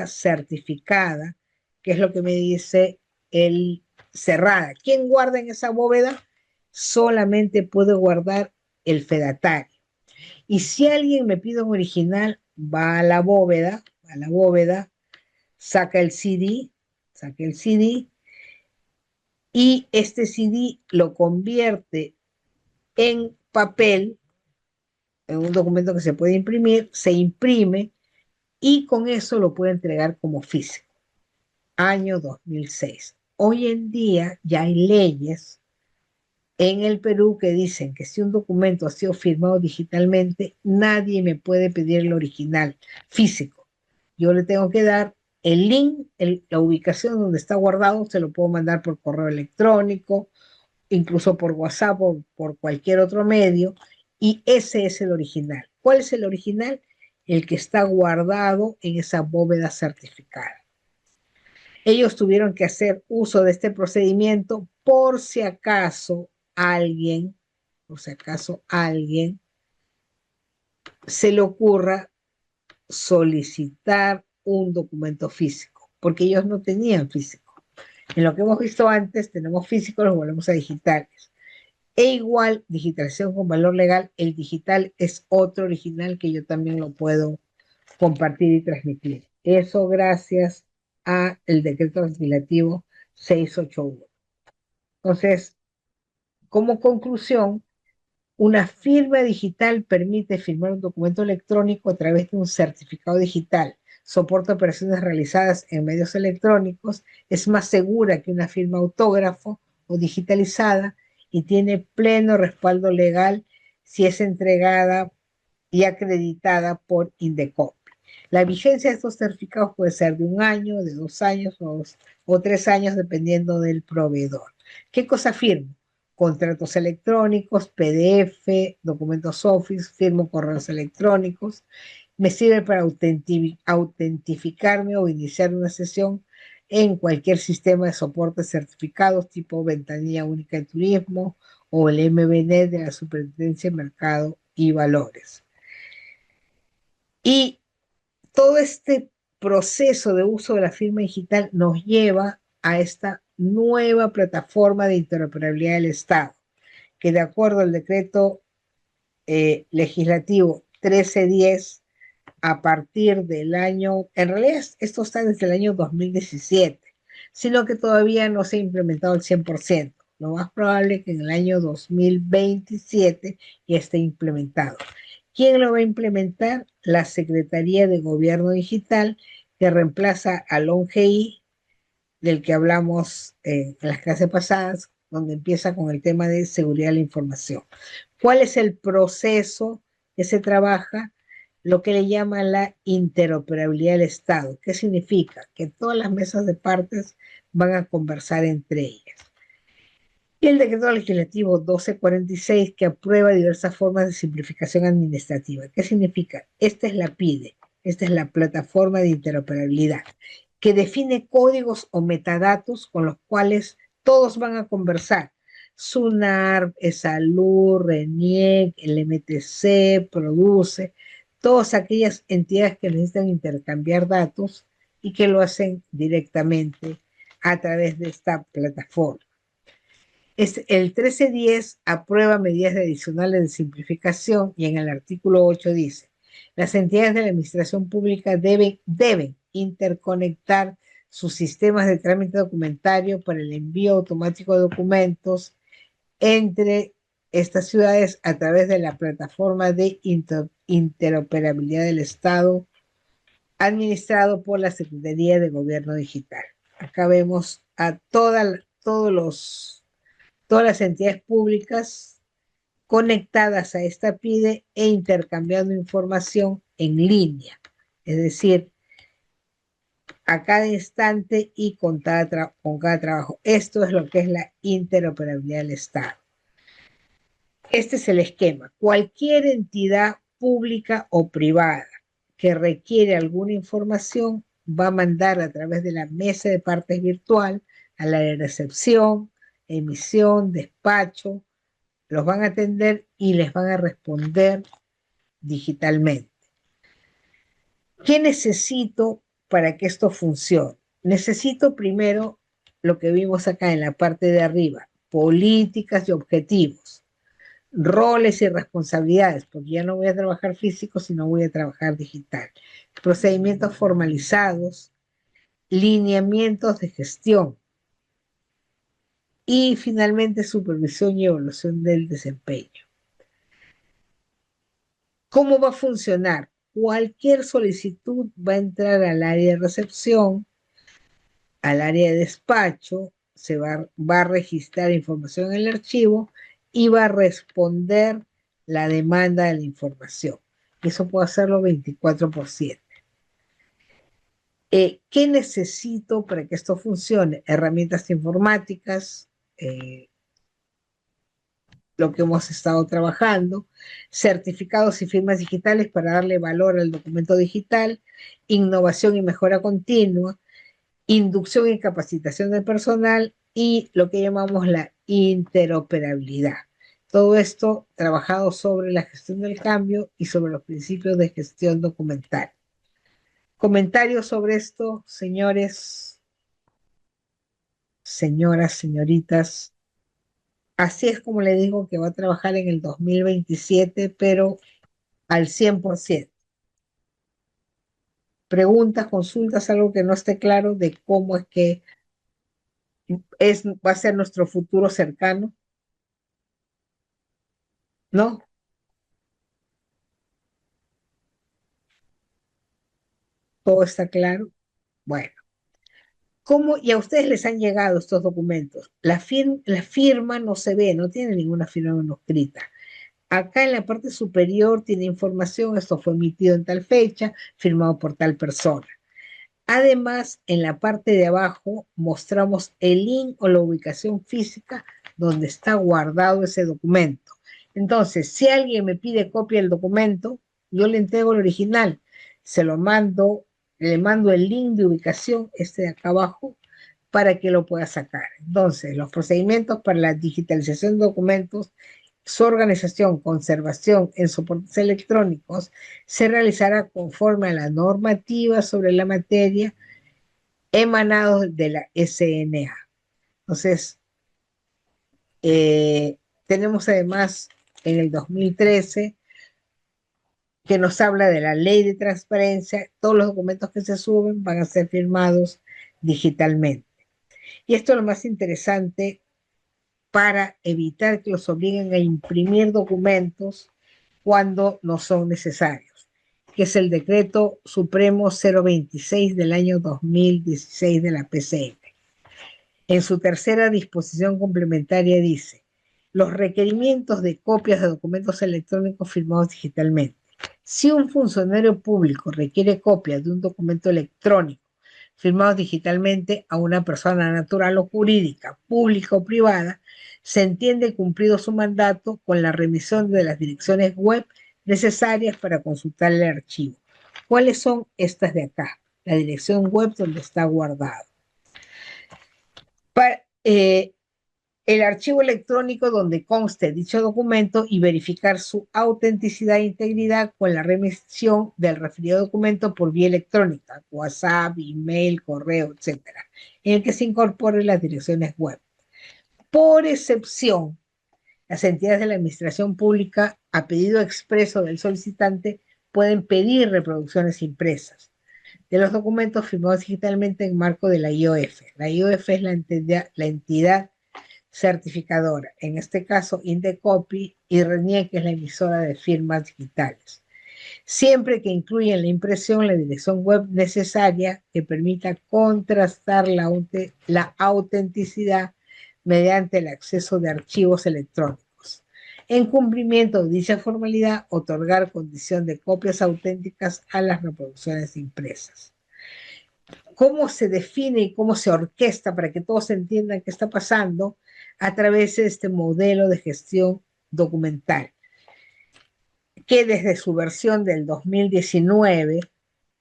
Speaker 1: certificada, que es lo que me dice el cerrada. ¿Quién guarda en esa bóveda? Solamente puede guardar el fedatario. Y si alguien me pide un original, va a la bóveda, saca el CD, saca el CD, y este CD lo convierte en papel, en un documento que se puede imprimir, se imprime y con eso lo puede entregar como físico. Año 2006. Hoy en día ya hay leyes en el Perú que dicen que si un documento ha sido firmado digitalmente, nadie me puede pedir el original físico. Yo le tengo que dar el link, la ubicación donde está guardado, se lo puedo mandar por correo electrónico, incluso por WhatsApp o por cualquier otro medio, y ese es el original. ¿Cuál es el original? El que está guardado en esa bóveda certificada. Ellos tuvieron que hacer uso de este procedimiento por si acaso alguien se le ocurra solicitar un documento físico, porque ellos no tenían físico. En lo que hemos visto antes, tenemos físicos, los volvemos a digitales. E igual, digitalización con valor legal, el digital es otro original que yo también lo puedo compartir y transmitir. Eso gracias a el decreto legislativo 681. Entonces, como conclusión, una firma digital permite firmar un documento electrónico a través de un certificado digital. Soporta operaciones realizadas en medios electrónicos, es más segura que una firma autógrafo o digitalizada y tiene pleno respaldo legal si es entregada y acreditada por Indecop. La vigencia de estos certificados puede ser de 1 año, de 2 años o 3 años, dependiendo del proveedor. ¿Qué cosa firmo? Contratos electrónicos, PDF, documentos Office, firmo correos electrónicos. Me sirve para autentificarme o iniciar una sesión en cualquier sistema de soporte certificados tipo Ventanilla Única de Turismo o el MBNet de la Superintendencia de Mercado y Valores. Y todo este proceso de uso de la firma digital nos lleva a esta nueva plataforma de interoperabilidad del Estado, que de acuerdo al decreto legislativo 1310, a partir del año, en realidad esto está desde el año 2017, sino que todavía no se ha implementado al 100%. Lo más probable es que en el año 2027 ya esté implementado. ¿Quién lo va a implementar? La Secretaría de Gobierno Digital, que reemplaza al ONGI, del que hablamos en las clases pasadas, donde empieza con el tema de seguridad de la información. ¿Cuál es el proceso que se trabaja? Lo que le llaman la interoperabilidad del Estado. ¿Qué significa? Que todas las mesas de partes van a conversar entre ellas. Y el decreto legislativo 1246, que aprueba diversas formas de simplificación administrativa. ¿Qué significa? Esta es la PIDE, esta es la plataforma de interoperabilidad, que define códigos o metadatos con los cuales todos van a conversar. SUNAR, ESALUR, RENIEC, el MTC, Produce, todas aquellas entidades que necesitan intercambiar datos y que lo hacen directamente a través de esta plataforma. El 1310 aprueba medidas adicionales de simplificación y en el artículo 8 dice, las entidades de la administración pública deben interconectar sus sistemas de trámite documentario para el envío automático de documentos entre estas ciudades a través de la plataforma de interoperabilidad del Estado administrado por la Secretaría de Gobierno Digital. Acá vemos a todas las entidades públicas conectadas a esta PIDE e intercambiando información en línea, es decir, a cada instante y con cada trabajo. Esto es lo que es la interoperabilidad del Estado. Este es el esquema. Cualquier entidad pública o privada que requiere alguna información va a mandar a través de la mesa de partes virtual a la de recepción, emisión, despacho, los van a atender y les van a responder digitalmente. ¿Qué necesito para que esto funcione? Necesito primero lo que vimos acá en la parte de arriba, políticas y objetivos, roles y responsabilidades, porque ya no voy a trabajar físico, sino voy a trabajar digital, procedimientos formalizados, lineamientos de gestión y finalmente supervisión y evaluación del desempeño. ¿Cómo va a funcionar? Cualquier solicitud va a entrar al área de recepción, al área de despacho, va a registrar información en el archivo y va a responder la demanda de la información. Eso puedo hacerlo 24/7. ¿Qué necesito para que esto funcione? Herramientas informáticas, lo que hemos estado trabajando, certificados y firmas digitales para darle valor al documento digital, innovación y mejora continua, inducción y capacitación del personal y lo que llamamos la interoperabilidad. Todo esto trabajado sobre la gestión del cambio y sobre los principios de gestión documental. Comentarios sobre esto, señores, señoras, señoritas. Así es como le digo que va a trabajar en el 2027, pero al 100%. Preguntas, consultas, algo que no esté claro de cómo es que va a ser nuestro futuro cercano, ¿no? Todo está claro. Bueno, ¿cómo y a ustedes les han llegado estos documentos? La firma no se ve, no tiene ninguna firma manuscrita. Acá en la parte superior tiene información, esto fue emitido en tal fecha, firmado por tal persona. Además, en la parte de abajo mostramos el link o la ubicación física donde está guardado ese documento. Entonces, si alguien me pide copia del documento, yo le entrego el original, se lo mando, le mando el link de ubicación, este de acá abajo, para que lo pueda sacar. Entonces, los procedimientos para la digitalización de documentos, su organización, conservación en soportes electrónicos se realizará conforme a la normativa sobre la materia emanados de la SNA. Entonces, tenemos además en el 2013 que nos habla de la ley de transparencia, todos los documentos que se suben van a ser firmados digitalmente. Y esto es lo más interesante para evitar que los obliguen a imprimir documentos cuando no son necesarios, que es el Decreto Supremo 026 del año 2016 de la PCM. En su tercera disposición complementaria dice, los requerimientos de copias de documentos electrónicos firmados digitalmente. Si un funcionario público requiere copia de un documento electrónico firmado digitalmente a una persona natural o jurídica, pública o privada, se entiende cumplido su mandato con la remisión de las direcciones web necesarias para consultar el archivo. ¿Cuáles son estas de acá? La dirección web donde está guardado. El archivo electrónico donde conste dicho documento y verificar su autenticidad e integridad con la remisión del referido documento por vía electrónica, WhatsApp, email, correo, etc., en el que se incorporen las direcciones web. Por excepción, las entidades de la administración pública, a pedido expreso del solicitante, pueden pedir reproducciones impresas de los documentos firmados digitalmente en marco de la IOF. La IOF es la entidad certificadora, en este caso Indecopy, y RENIEC, que es la emisora de firmas digitales, siempre que incluya en la impresión la dirección web necesaria que permita contrastar la autenticidad mediante el acceso de archivos electrónicos. En cumplimiento de dicha formalidad, otorgar condición de copias auténticas a las reproducciones impresas. ¿Cómo se define y cómo se orquesta para que todos entiendan qué está pasando? A través de este modelo de gestión documental, que desde su versión del 2019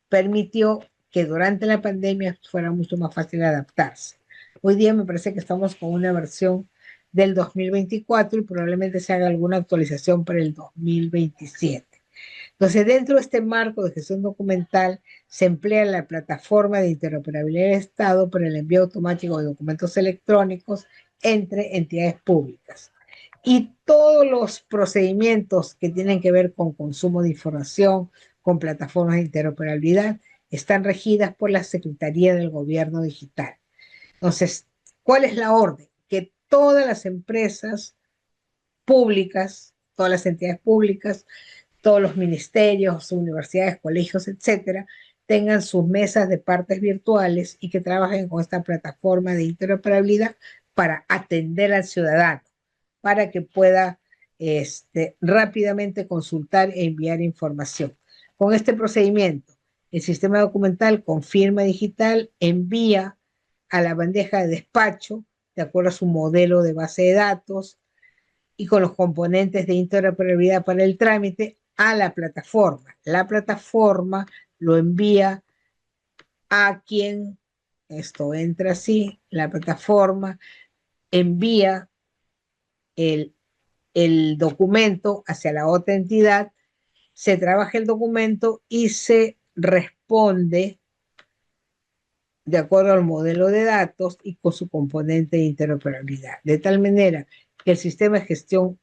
Speaker 1: permitió que durante la pandemia fuera mucho más fácil adaptarse. Hoy día me parece que estamos con una versión del 2024 y probablemente se haga alguna actualización para el 2027. Entonces, dentro de este marco de gestión documental, se emplea la plataforma de interoperabilidad del Estado para el envío automático de documentos electrónicos entre entidades públicas. Y todos los procedimientos que tienen que ver con consumo de información, con plataformas de interoperabilidad, están regidas por la Secretaría del Gobierno Digital. Entonces, ¿cuál es la orden? Que todas las empresas públicas, todas las entidades públicas, todos los ministerios, universidades, colegios, etcétera, tengan sus mesas de partes virtuales y que trabajen con esta plataforma de interoperabilidad para atender al ciudadano, para que pueda rápidamente consultar e enviar información. Con este procedimiento, el sistema documental con firma digital envía a la bandeja de despacho, de acuerdo a su modelo de base de datos, y con los componentes de interoperabilidad para el trámite a la plataforma. La plataforma lo envía a quien, esto entra así, la plataforma envía el, el documento hacia la otra entidad, se trabaja el documento y se responde de acuerdo al modelo de datos y con su componente de interoperabilidad. De tal manera que el sistema de gestión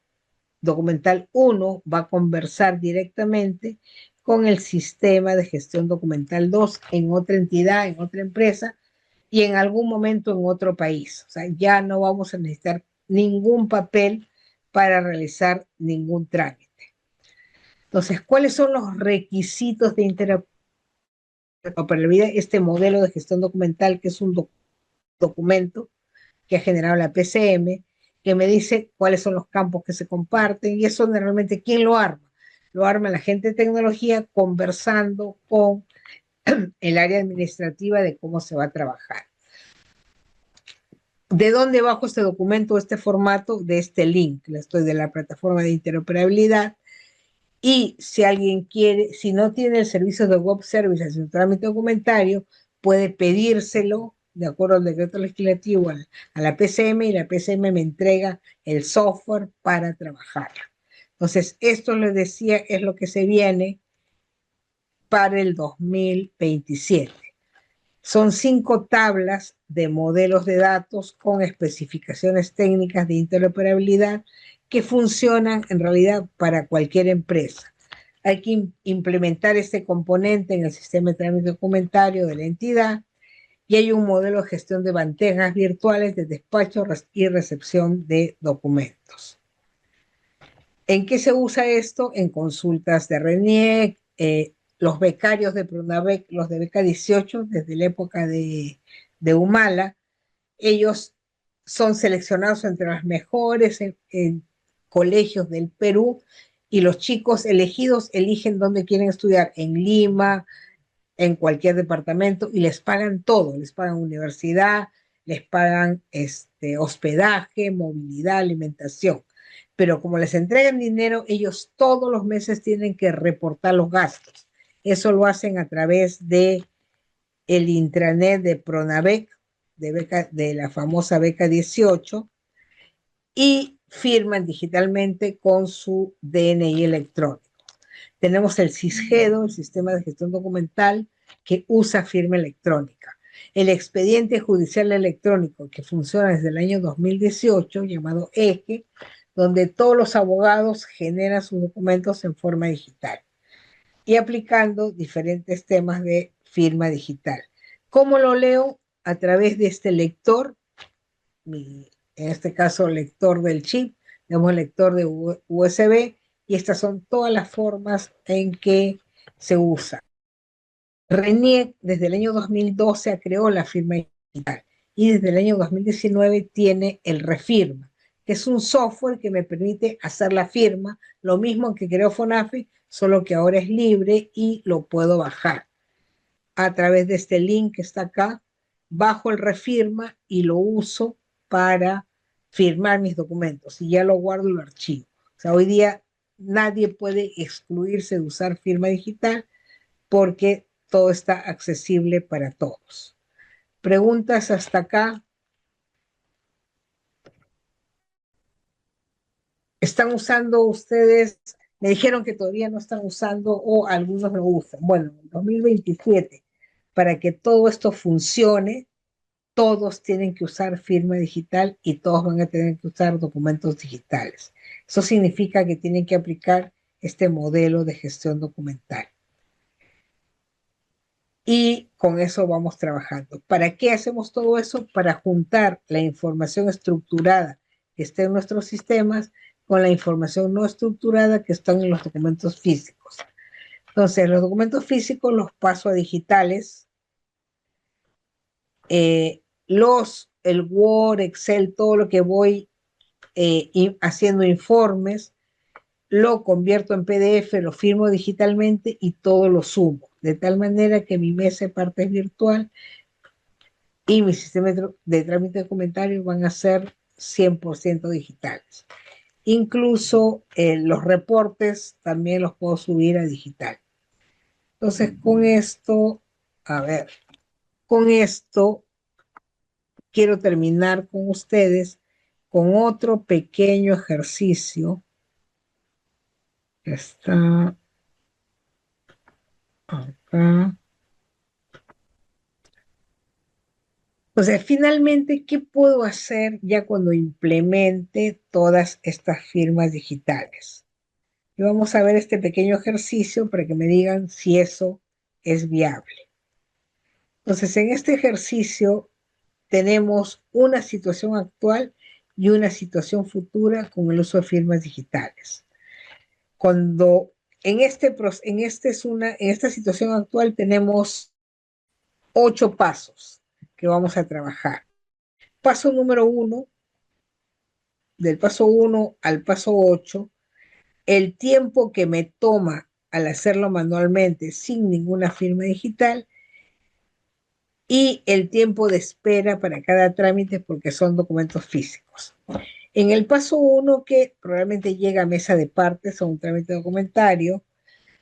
Speaker 1: documental 1 va a conversar directamente con el sistema de gestión documental 2 en otra entidad, en otra empresa y en algún momento en otro país. O sea, ya no vamos a necesitar ningún papel para realizar ningún trámite. Entonces, ¿cuáles son los requisitos de interoperabilidad? Este modelo de gestión documental, que es un documento que ha generado la PCM, que me dice cuáles son los campos que se comparten, y eso normalmente, ¿quién lo arma? Lo arma la gente de tecnología conversando con el área administrativa de cómo se va a trabajar. ¿De dónde bajo este documento, este formato? De este link, estoy de la plataforma de interoperabilidad. Y si alguien quiere, si no tiene el servicio de web services en trámite documentario, puede pedírselo de acuerdo al decreto legislativo a la PCM y la PCM me entrega el software para trabajar. Entonces, esto les decía es lo que se viene para el 2027. Son 5 tablas de modelos de datos con especificaciones técnicas de interoperabilidad que funcionan en realidad para cualquier empresa. Hay que implementar este componente en el sistema de trámite documentario de la entidad y hay un modelo de gestión de bandejas virtuales de despacho y recepción de documentos. ¿En qué se usa esto? En consultas de RENIEC, los becarios de Pronavec, los de beca 18, desde la época de Humala, ellos son seleccionados entre los mejores en colegios del Perú y los chicos elegidos eligen dónde quieren estudiar, en Lima, en cualquier departamento, y les pagan todo, les pagan universidad, les pagan hospedaje, movilidad, alimentación. Pero como les entregan dinero, ellos todos los meses tienen que reportar los gastos. Eso lo hacen a través de el intranet de Pronavec, de la famosa beca 18, y firman digitalmente con su DNI electrónico. Tenemos el SISGEDO, el Sistema de Gestión Documental, que usa firma electrónica. El expediente judicial electrónico, que funciona desde el año 2018, llamado EJE, donde todos los abogados generan sus documentos en forma digital y aplicando diferentes temas de firma digital. ¿Cómo lo leo? A través de este lector, en este caso lector del chip, tenemos lector de USB, y estas son todas las formas en que se usa. RENIEC desde el año 2012 creó la firma digital y desde el año 2019 tiene el refirma, que es un software que me permite hacer la firma, lo mismo que creó FONAFE, solo que ahora es libre y lo puedo bajar a través de este link que está acá, bajo el Refirma y lo uso para firmar mis documentos y ya lo guardo y lo archivo. O sea, hoy día nadie puede excluirse de usar firma digital porque todo está accesible para todos. ¿Preguntas hasta acá? ¿Están usando ustedes? Me dijeron que todavía no están usando o algunos lo usan. Bueno, en 2027, para que todo esto funcione, todos tienen que usar firma digital y todos van a tener que usar documentos digitales. Eso significa que tienen que aplicar este modelo de gestión documental. Y con eso vamos trabajando. ¿Para qué hacemos todo eso? Para juntar la información estructurada que está en nuestros sistemas con la información no estructurada que están en los documentos físicos. Entonces, los documentos físicos los paso a digitales. El Word, Excel, todo lo que voy haciendo informes, lo convierto en PDF, lo firmo digitalmente y todo lo subo. De tal manera que mi mesa de partes virtual y mi sistema de trámite de comentarios van a ser 100% digitales. Incluso los reportes también los puedo subir a digital. Entonces, con esto, a ver, con esto quiero terminar con ustedes con otro pequeño ejercicio que está acá. O sea, finalmente, ¿qué puedo hacer ya cuando implemente todas estas firmas digitales? Y vamos a ver este pequeño ejercicio para que me digan si eso es viable. Entonces, en este ejercicio tenemos una situación actual y una situación futura con el uso de firmas digitales. Cuando en esta situación actual tenemos 8 pasos que vamos a trabajar. Paso número 1, del paso 1 al paso 8, el tiempo que me toma al hacerlo manualmente sin ninguna firma digital y el tiempo de espera para cada trámite porque son documentos físicos. En el paso 1, que probablemente llega a mesa de partes o un trámite documentario,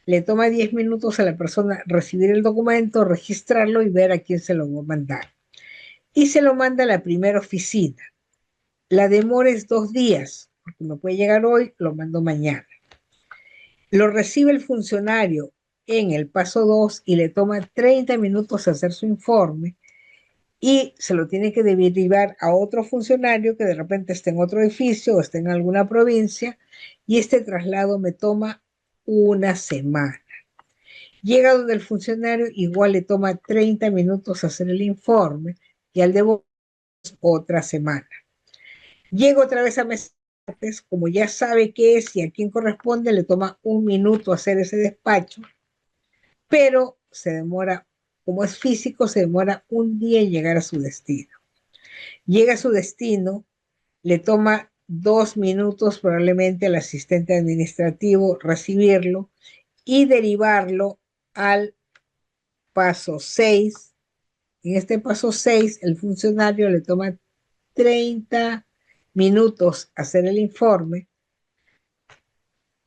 Speaker 1: le toma 10 minutos a la persona recibir el documento, registrarlo y ver a quién se lo va a mandar. Y se lo manda a la primera oficina. La demora es 2 días, porque no puede llegar hoy, lo mando mañana. Lo recibe el funcionario en el paso 2 y le toma 30 minutos hacer su informe y se lo tiene que derivar a otro funcionario que de repente esté en otro edificio o esté en alguna provincia y este traslado me toma una semana. Llega donde el funcionario, igual le toma 30 minutos hacer el informe y al devolver otra semana. Llega otra vez a meses, como ya sabe qué es y a quién corresponde, le toma 1 minuto hacer ese despacho, pero se demora, como es físico, se demora 1 día en llegar a su destino. Llega a su destino, le toma 2 minutos probablemente al asistente administrativo recibirlo y derivarlo al paso 6. En este paso 6, el funcionario le toma 30 minutos hacer el informe,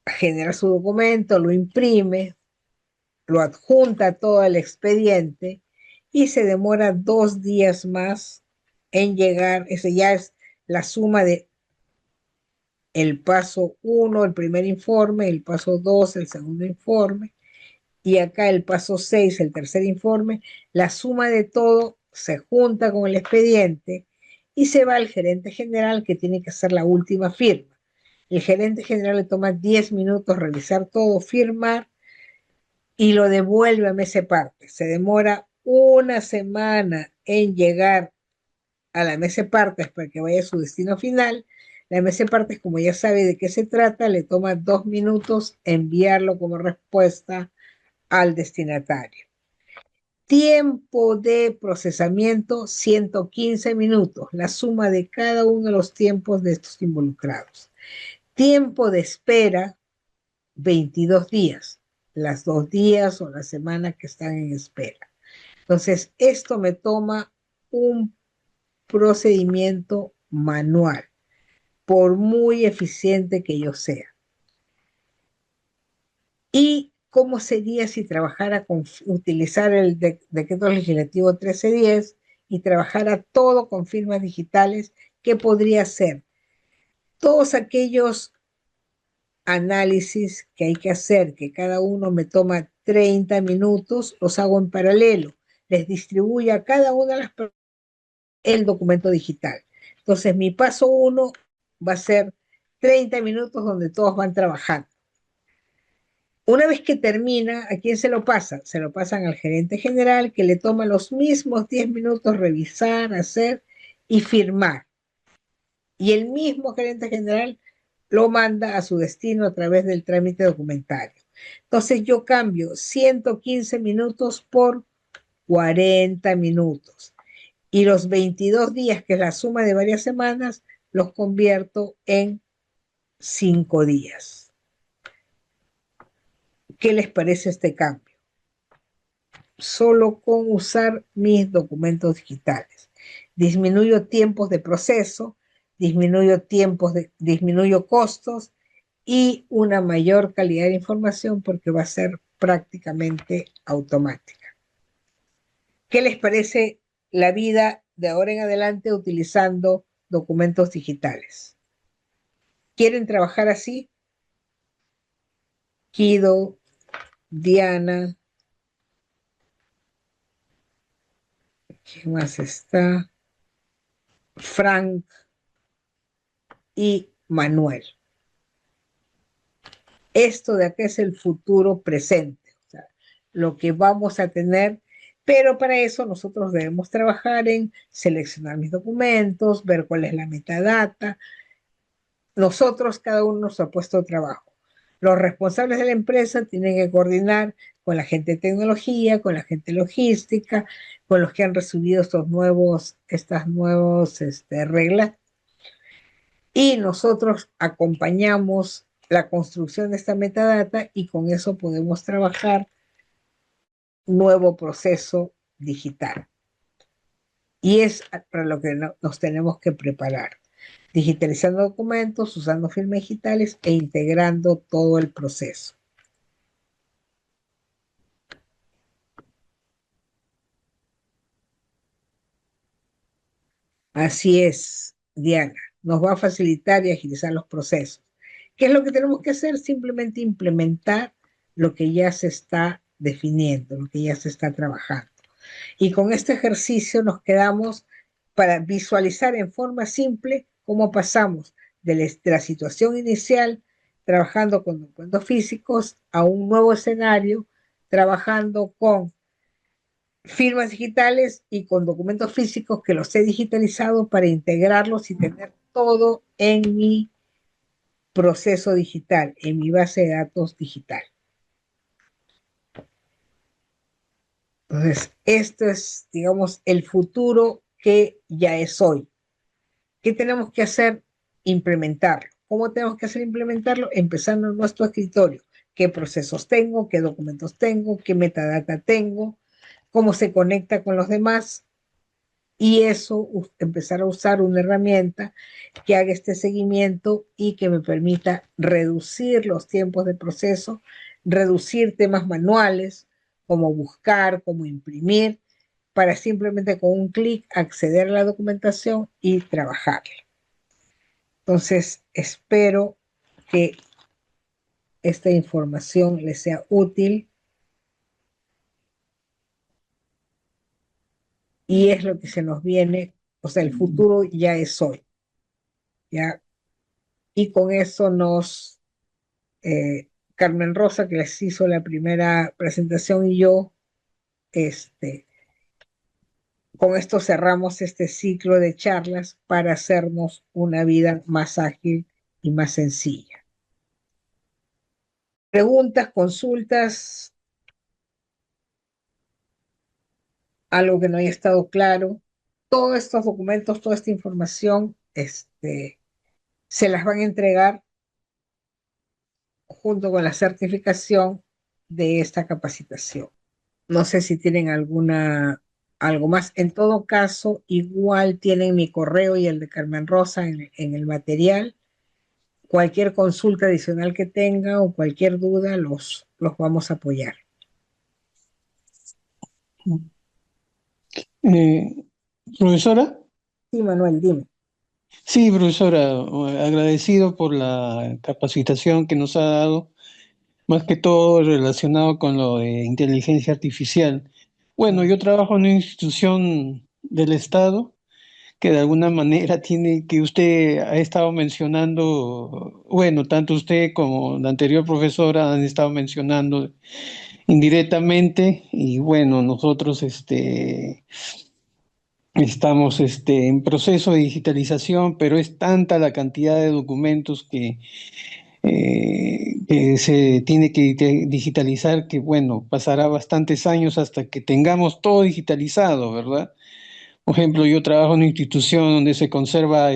Speaker 1: genera su documento, lo imprime, lo adjunta todo el expediente y se demora 2 días más en llegar. Ese ya es la suma de el paso 1, el primer informe, el paso 2, el segundo informe, y acá el paso 6, el tercer informe. La suma de todo se junta con el expediente y se va al gerente general que tiene que hacer la última firma. El gerente general le toma 10 minutos revisar todo, firmar y lo devuelve a mesa parte. Se demora una semana en llegar a la mesa partes para que vaya a su destino final. La mesa partes, como ya sabe de qué se trata, le toma 2 minutos enviarlo como respuesta al destinatario. Tiempo de procesamiento, 115 minutos, la suma de cada uno de los tiempos de estos involucrados. Tiempo de espera, 22 días, las 2 días o la semana que están en espera. Entonces, esto me toma un procedimiento manual, por muy eficiente que yo sea. ¿Y cómo sería si trabajara con utilizar el decreto legislativo 1310 y trabajara todo con firmas digitales? ¿Qué podría ser? Todos aquellos análisis que hay que hacer, que cada uno me toma 30 minutos, los hago en paralelo. Les distribuyo a cada una de las personas el documento digital. Entonces, mi paso uno va a ser 30 minutos donde todos van trabajando. Una vez que termina, ¿a quién se lo pasa? Se lo pasan al gerente general, que le toma los mismos 10 minutos revisar, hacer y firmar. Y el mismo gerente general lo manda a su destino a través del trámite documentario. Entonces yo cambio 115 minutos por 40 minutos. Y los 22 días, que es la suma de varias semanas, los convierto en 5 días. ¿Qué les parece este cambio? Solo con usar mis documentos digitales. Disminuyo tiempos de proceso, disminuyo costos y una mayor calidad de información porque va a ser prácticamente automática. ¿Qué les parece la vida de ahora en adelante utilizando documentos digitales? ¿Quieren trabajar así? Kido, Diana, ¿quién más está? Frank y Manuel. Esto de acá es el futuro presente, o sea, lo que vamos a tener, pero para eso nosotros debemos trabajar en seleccionar mis documentos, ver cuál es la metadata. Nosotros, cada uno nos ha puesto trabajo. Los responsables de la empresa tienen que coordinar con la gente de tecnología, con la gente logística, con los que han recibido estas nuevas reglas, y nosotros acompañamos la construcción de esta metadata y con eso podemos trabajar nuevo proceso digital. Y es para lo que nos tenemos que preparar, digitalizando documentos, usando firmas digitales e integrando todo el proceso. Así es, Diana, nos va a facilitar y agilizar los procesos. ¿Qué es lo que tenemos que hacer? Simplemente implementar lo que ya se está definiendo, lo que ya se está trabajando. Y con este ejercicio nos quedamos para visualizar en forma simple cómo pasamos de la situación inicial, trabajando con documentos físicos, a un nuevo escenario, trabajando con firmas digitales y con documentos físicos que los he digitalizado para integrarlos y tener todo en mi proceso digital, en mi base de datos digital. Entonces, esto es, digamos, el futuro que ya es hoy. ¿Qué tenemos que hacer? Implementarlo. ¿Cómo tenemos que hacer implementarlo? Empezando en nuestro escritorio. ¿Qué procesos tengo? ¿Qué documentos tengo? ¿Qué metadata tengo? ¿Cómo se conecta con los demás? Y eso, empezar a usar una herramienta que haga este seguimiento y que me permita reducir los tiempos de proceso, reducir temas manuales, como buscar, como imprimir, para simplemente con un clic acceder a la documentación y trabajarla. Entonces, espero que esta información les sea útil y es lo que se nos viene, o sea, el futuro ya es hoy, ¿ya? Y con eso Carmen Rosa, que les hizo la primera presentación, y yo, este, con esto cerramos este ciclo de charlas para hacernos una vida más ágil y más sencilla. Preguntas, consultas. algo que no haya estado claro. Todos estos documentos, toda esta información, se las van a entregar junto con la certificación de esta capacitación. No sé si tienen algo más. En todo caso, igual tienen mi correo y el de Carmen Rosa en el material. Cualquier consulta adicional que tenga o cualquier duda, los vamos a apoyar.
Speaker 3: Eh, Profesora,
Speaker 1: Sí, Manuel, dime.
Speaker 3: sí, profesora, agradecido por la capacitación que nos ha dado, más que todo relacionado con lo de inteligencia artificial. Bueno, yo trabajo en una institución del Estado que de alguna manera tiene, que usted ha estado mencionando, bueno, tanto usted como la anterior profesora han estado mencionando indirectamente, y bueno, nosotros estamos en proceso de digitalización, pero es tanta la cantidad de documentos que se tiene que digitalizar que, bueno, pasará bastantes años hasta que tengamos todo digitalizado, ¿verdad? Por ejemplo, yo trabajo en una institución donde se conserva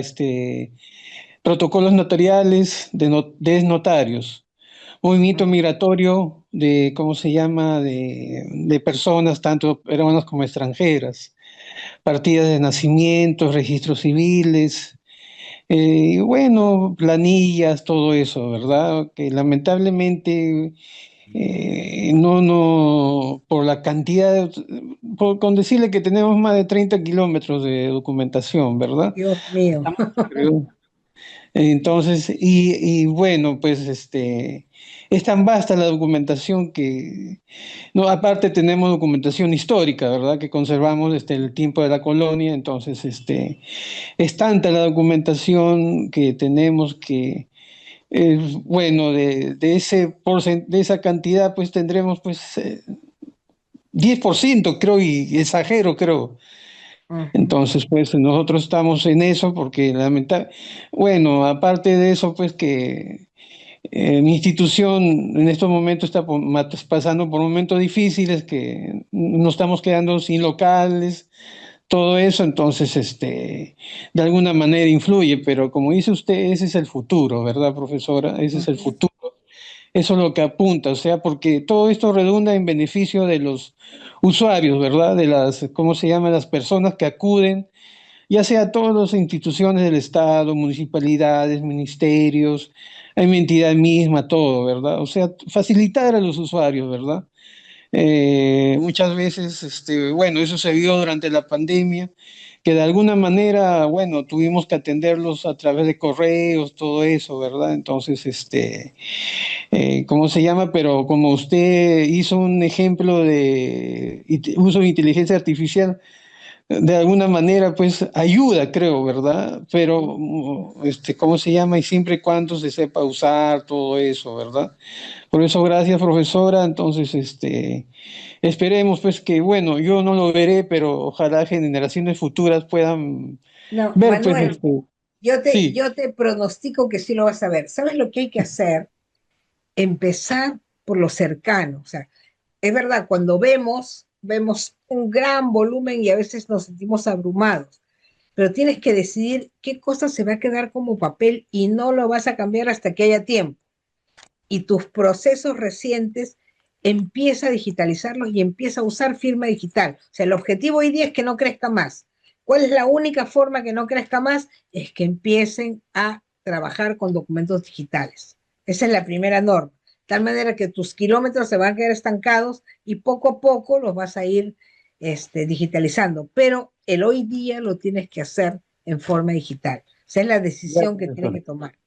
Speaker 3: protocolos notariales de notarios, movimiento migratorio de, ¿cómo se llama?, de personas, tanto peruanas como extranjeras, partidas de nacimientos, registros civiles, bueno, planillas, todo eso, ¿verdad? Que lamentablemente por la cantidad, con decirle que tenemos más de 30 kilómetros de documentación, ¿verdad?
Speaker 1: Dios mío.
Speaker 3: Estamos entonces, y bueno, pues es tan vasta la documentación que, no, aparte tenemos documentación histórica, ¿verdad? Que conservamos desde el tiempo de la colonia, entonces, es tanta la documentación que tenemos que, bueno, de esa cantidad, pues tendremos, pues, 10% creo, y exagero, creo.
Speaker 1: Ujú.
Speaker 3: Entonces, pues nosotros estamos en eso porque bueno, aparte de eso, pues que mi institución en estos momentos está pasando por momentos difíciles, que nos estamos quedando sin locales, todo eso, entonces, de alguna manera influye, pero como dice usted, ese es el futuro, ¿verdad, profesora? Ese es el
Speaker 1: Ujú.
Speaker 3: futuro. Eso es lo que apunta, o sea, porque todo esto redunda en beneficio de los usuarios, ¿verdad? De las, ¿cómo se llama? Las personas que acuden, ya sea a todas las instituciones del Estado, municipalidades, ministerios, a mi entidad misma, todo, ¿verdad? O sea, facilitar a los usuarios, ¿verdad? Muchas veces, bueno, eso se vio durante la pandemia, que de alguna manera, bueno, tuvimos que atenderlos a través de correos, todo eso, ¿verdad? Entonces, ¿cómo se llama? Pero como usted hizo un ejemplo de uso de inteligencia artificial, de alguna manera, pues ayuda, creo, ¿verdad? Pero, ¿cómo se llama? Y siempre y cuando se sepa usar todo eso, ¿verdad? Por eso, gracias, profesora. Entonces, esperemos, pues, que, bueno, yo no lo veré, pero ojalá generaciones futuras puedan
Speaker 1: No,
Speaker 3: ver, pues,
Speaker 1: Manuel,
Speaker 3: sí,
Speaker 1: yo te pronostico que sí lo vas a ver. ¿Sabes lo que hay que hacer? Empezar por lo cercano. O sea, es verdad, cuando vemos un gran volumen y a veces nos sentimos abrumados, pero tienes que decidir qué cosa se va a quedar como papel y no lo vas a cambiar hasta que haya tiempo. Y tus procesos recientes empieza a digitalizarlos y empieza a usar firma digital. O sea, el objetivo hoy día es que no crezca más. ¿Cuál es la única forma que no crezca más? Es que empiecen a trabajar con documentos digitales. Esa es la primera norma. De tal manera que tus kilómetros se van a quedar estancados y poco a poco los vas a ir digitalizando. Pero el hoy día lo tienes que hacer en forma digital. Esa es la
Speaker 3: ya,
Speaker 1: decisión que tienes
Speaker 3: profesora.
Speaker 1: que tomar.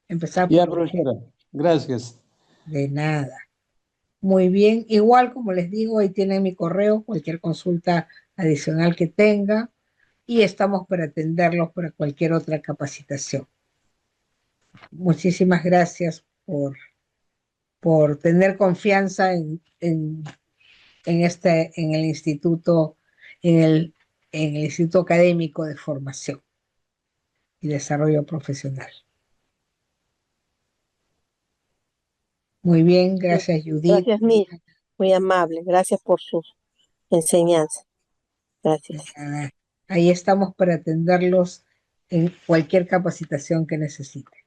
Speaker 1: Empezar por
Speaker 3: Ya,
Speaker 1: lo urgente.
Speaker 3: profesora. Gracias.
Speaker 1: De nada. Muy bien, igual como les digo, ahí tienen mi correo, cualquier consulta adicional que tenga y estamos para atenderlos para cualquier otra capacitación. Muchísimas gracias por tener confianza en el instituto, en en el Instituto Académico de Formación y Desarrollo Profesional. Muy bien, gracias Judith.
Speaker 2: Gracias, Mil. Muy amable. Gracias por sus enseñanzas. Gracias.
Speaker 1: Ahí estamos para atenderlos en cualquier capacitación que necesiten.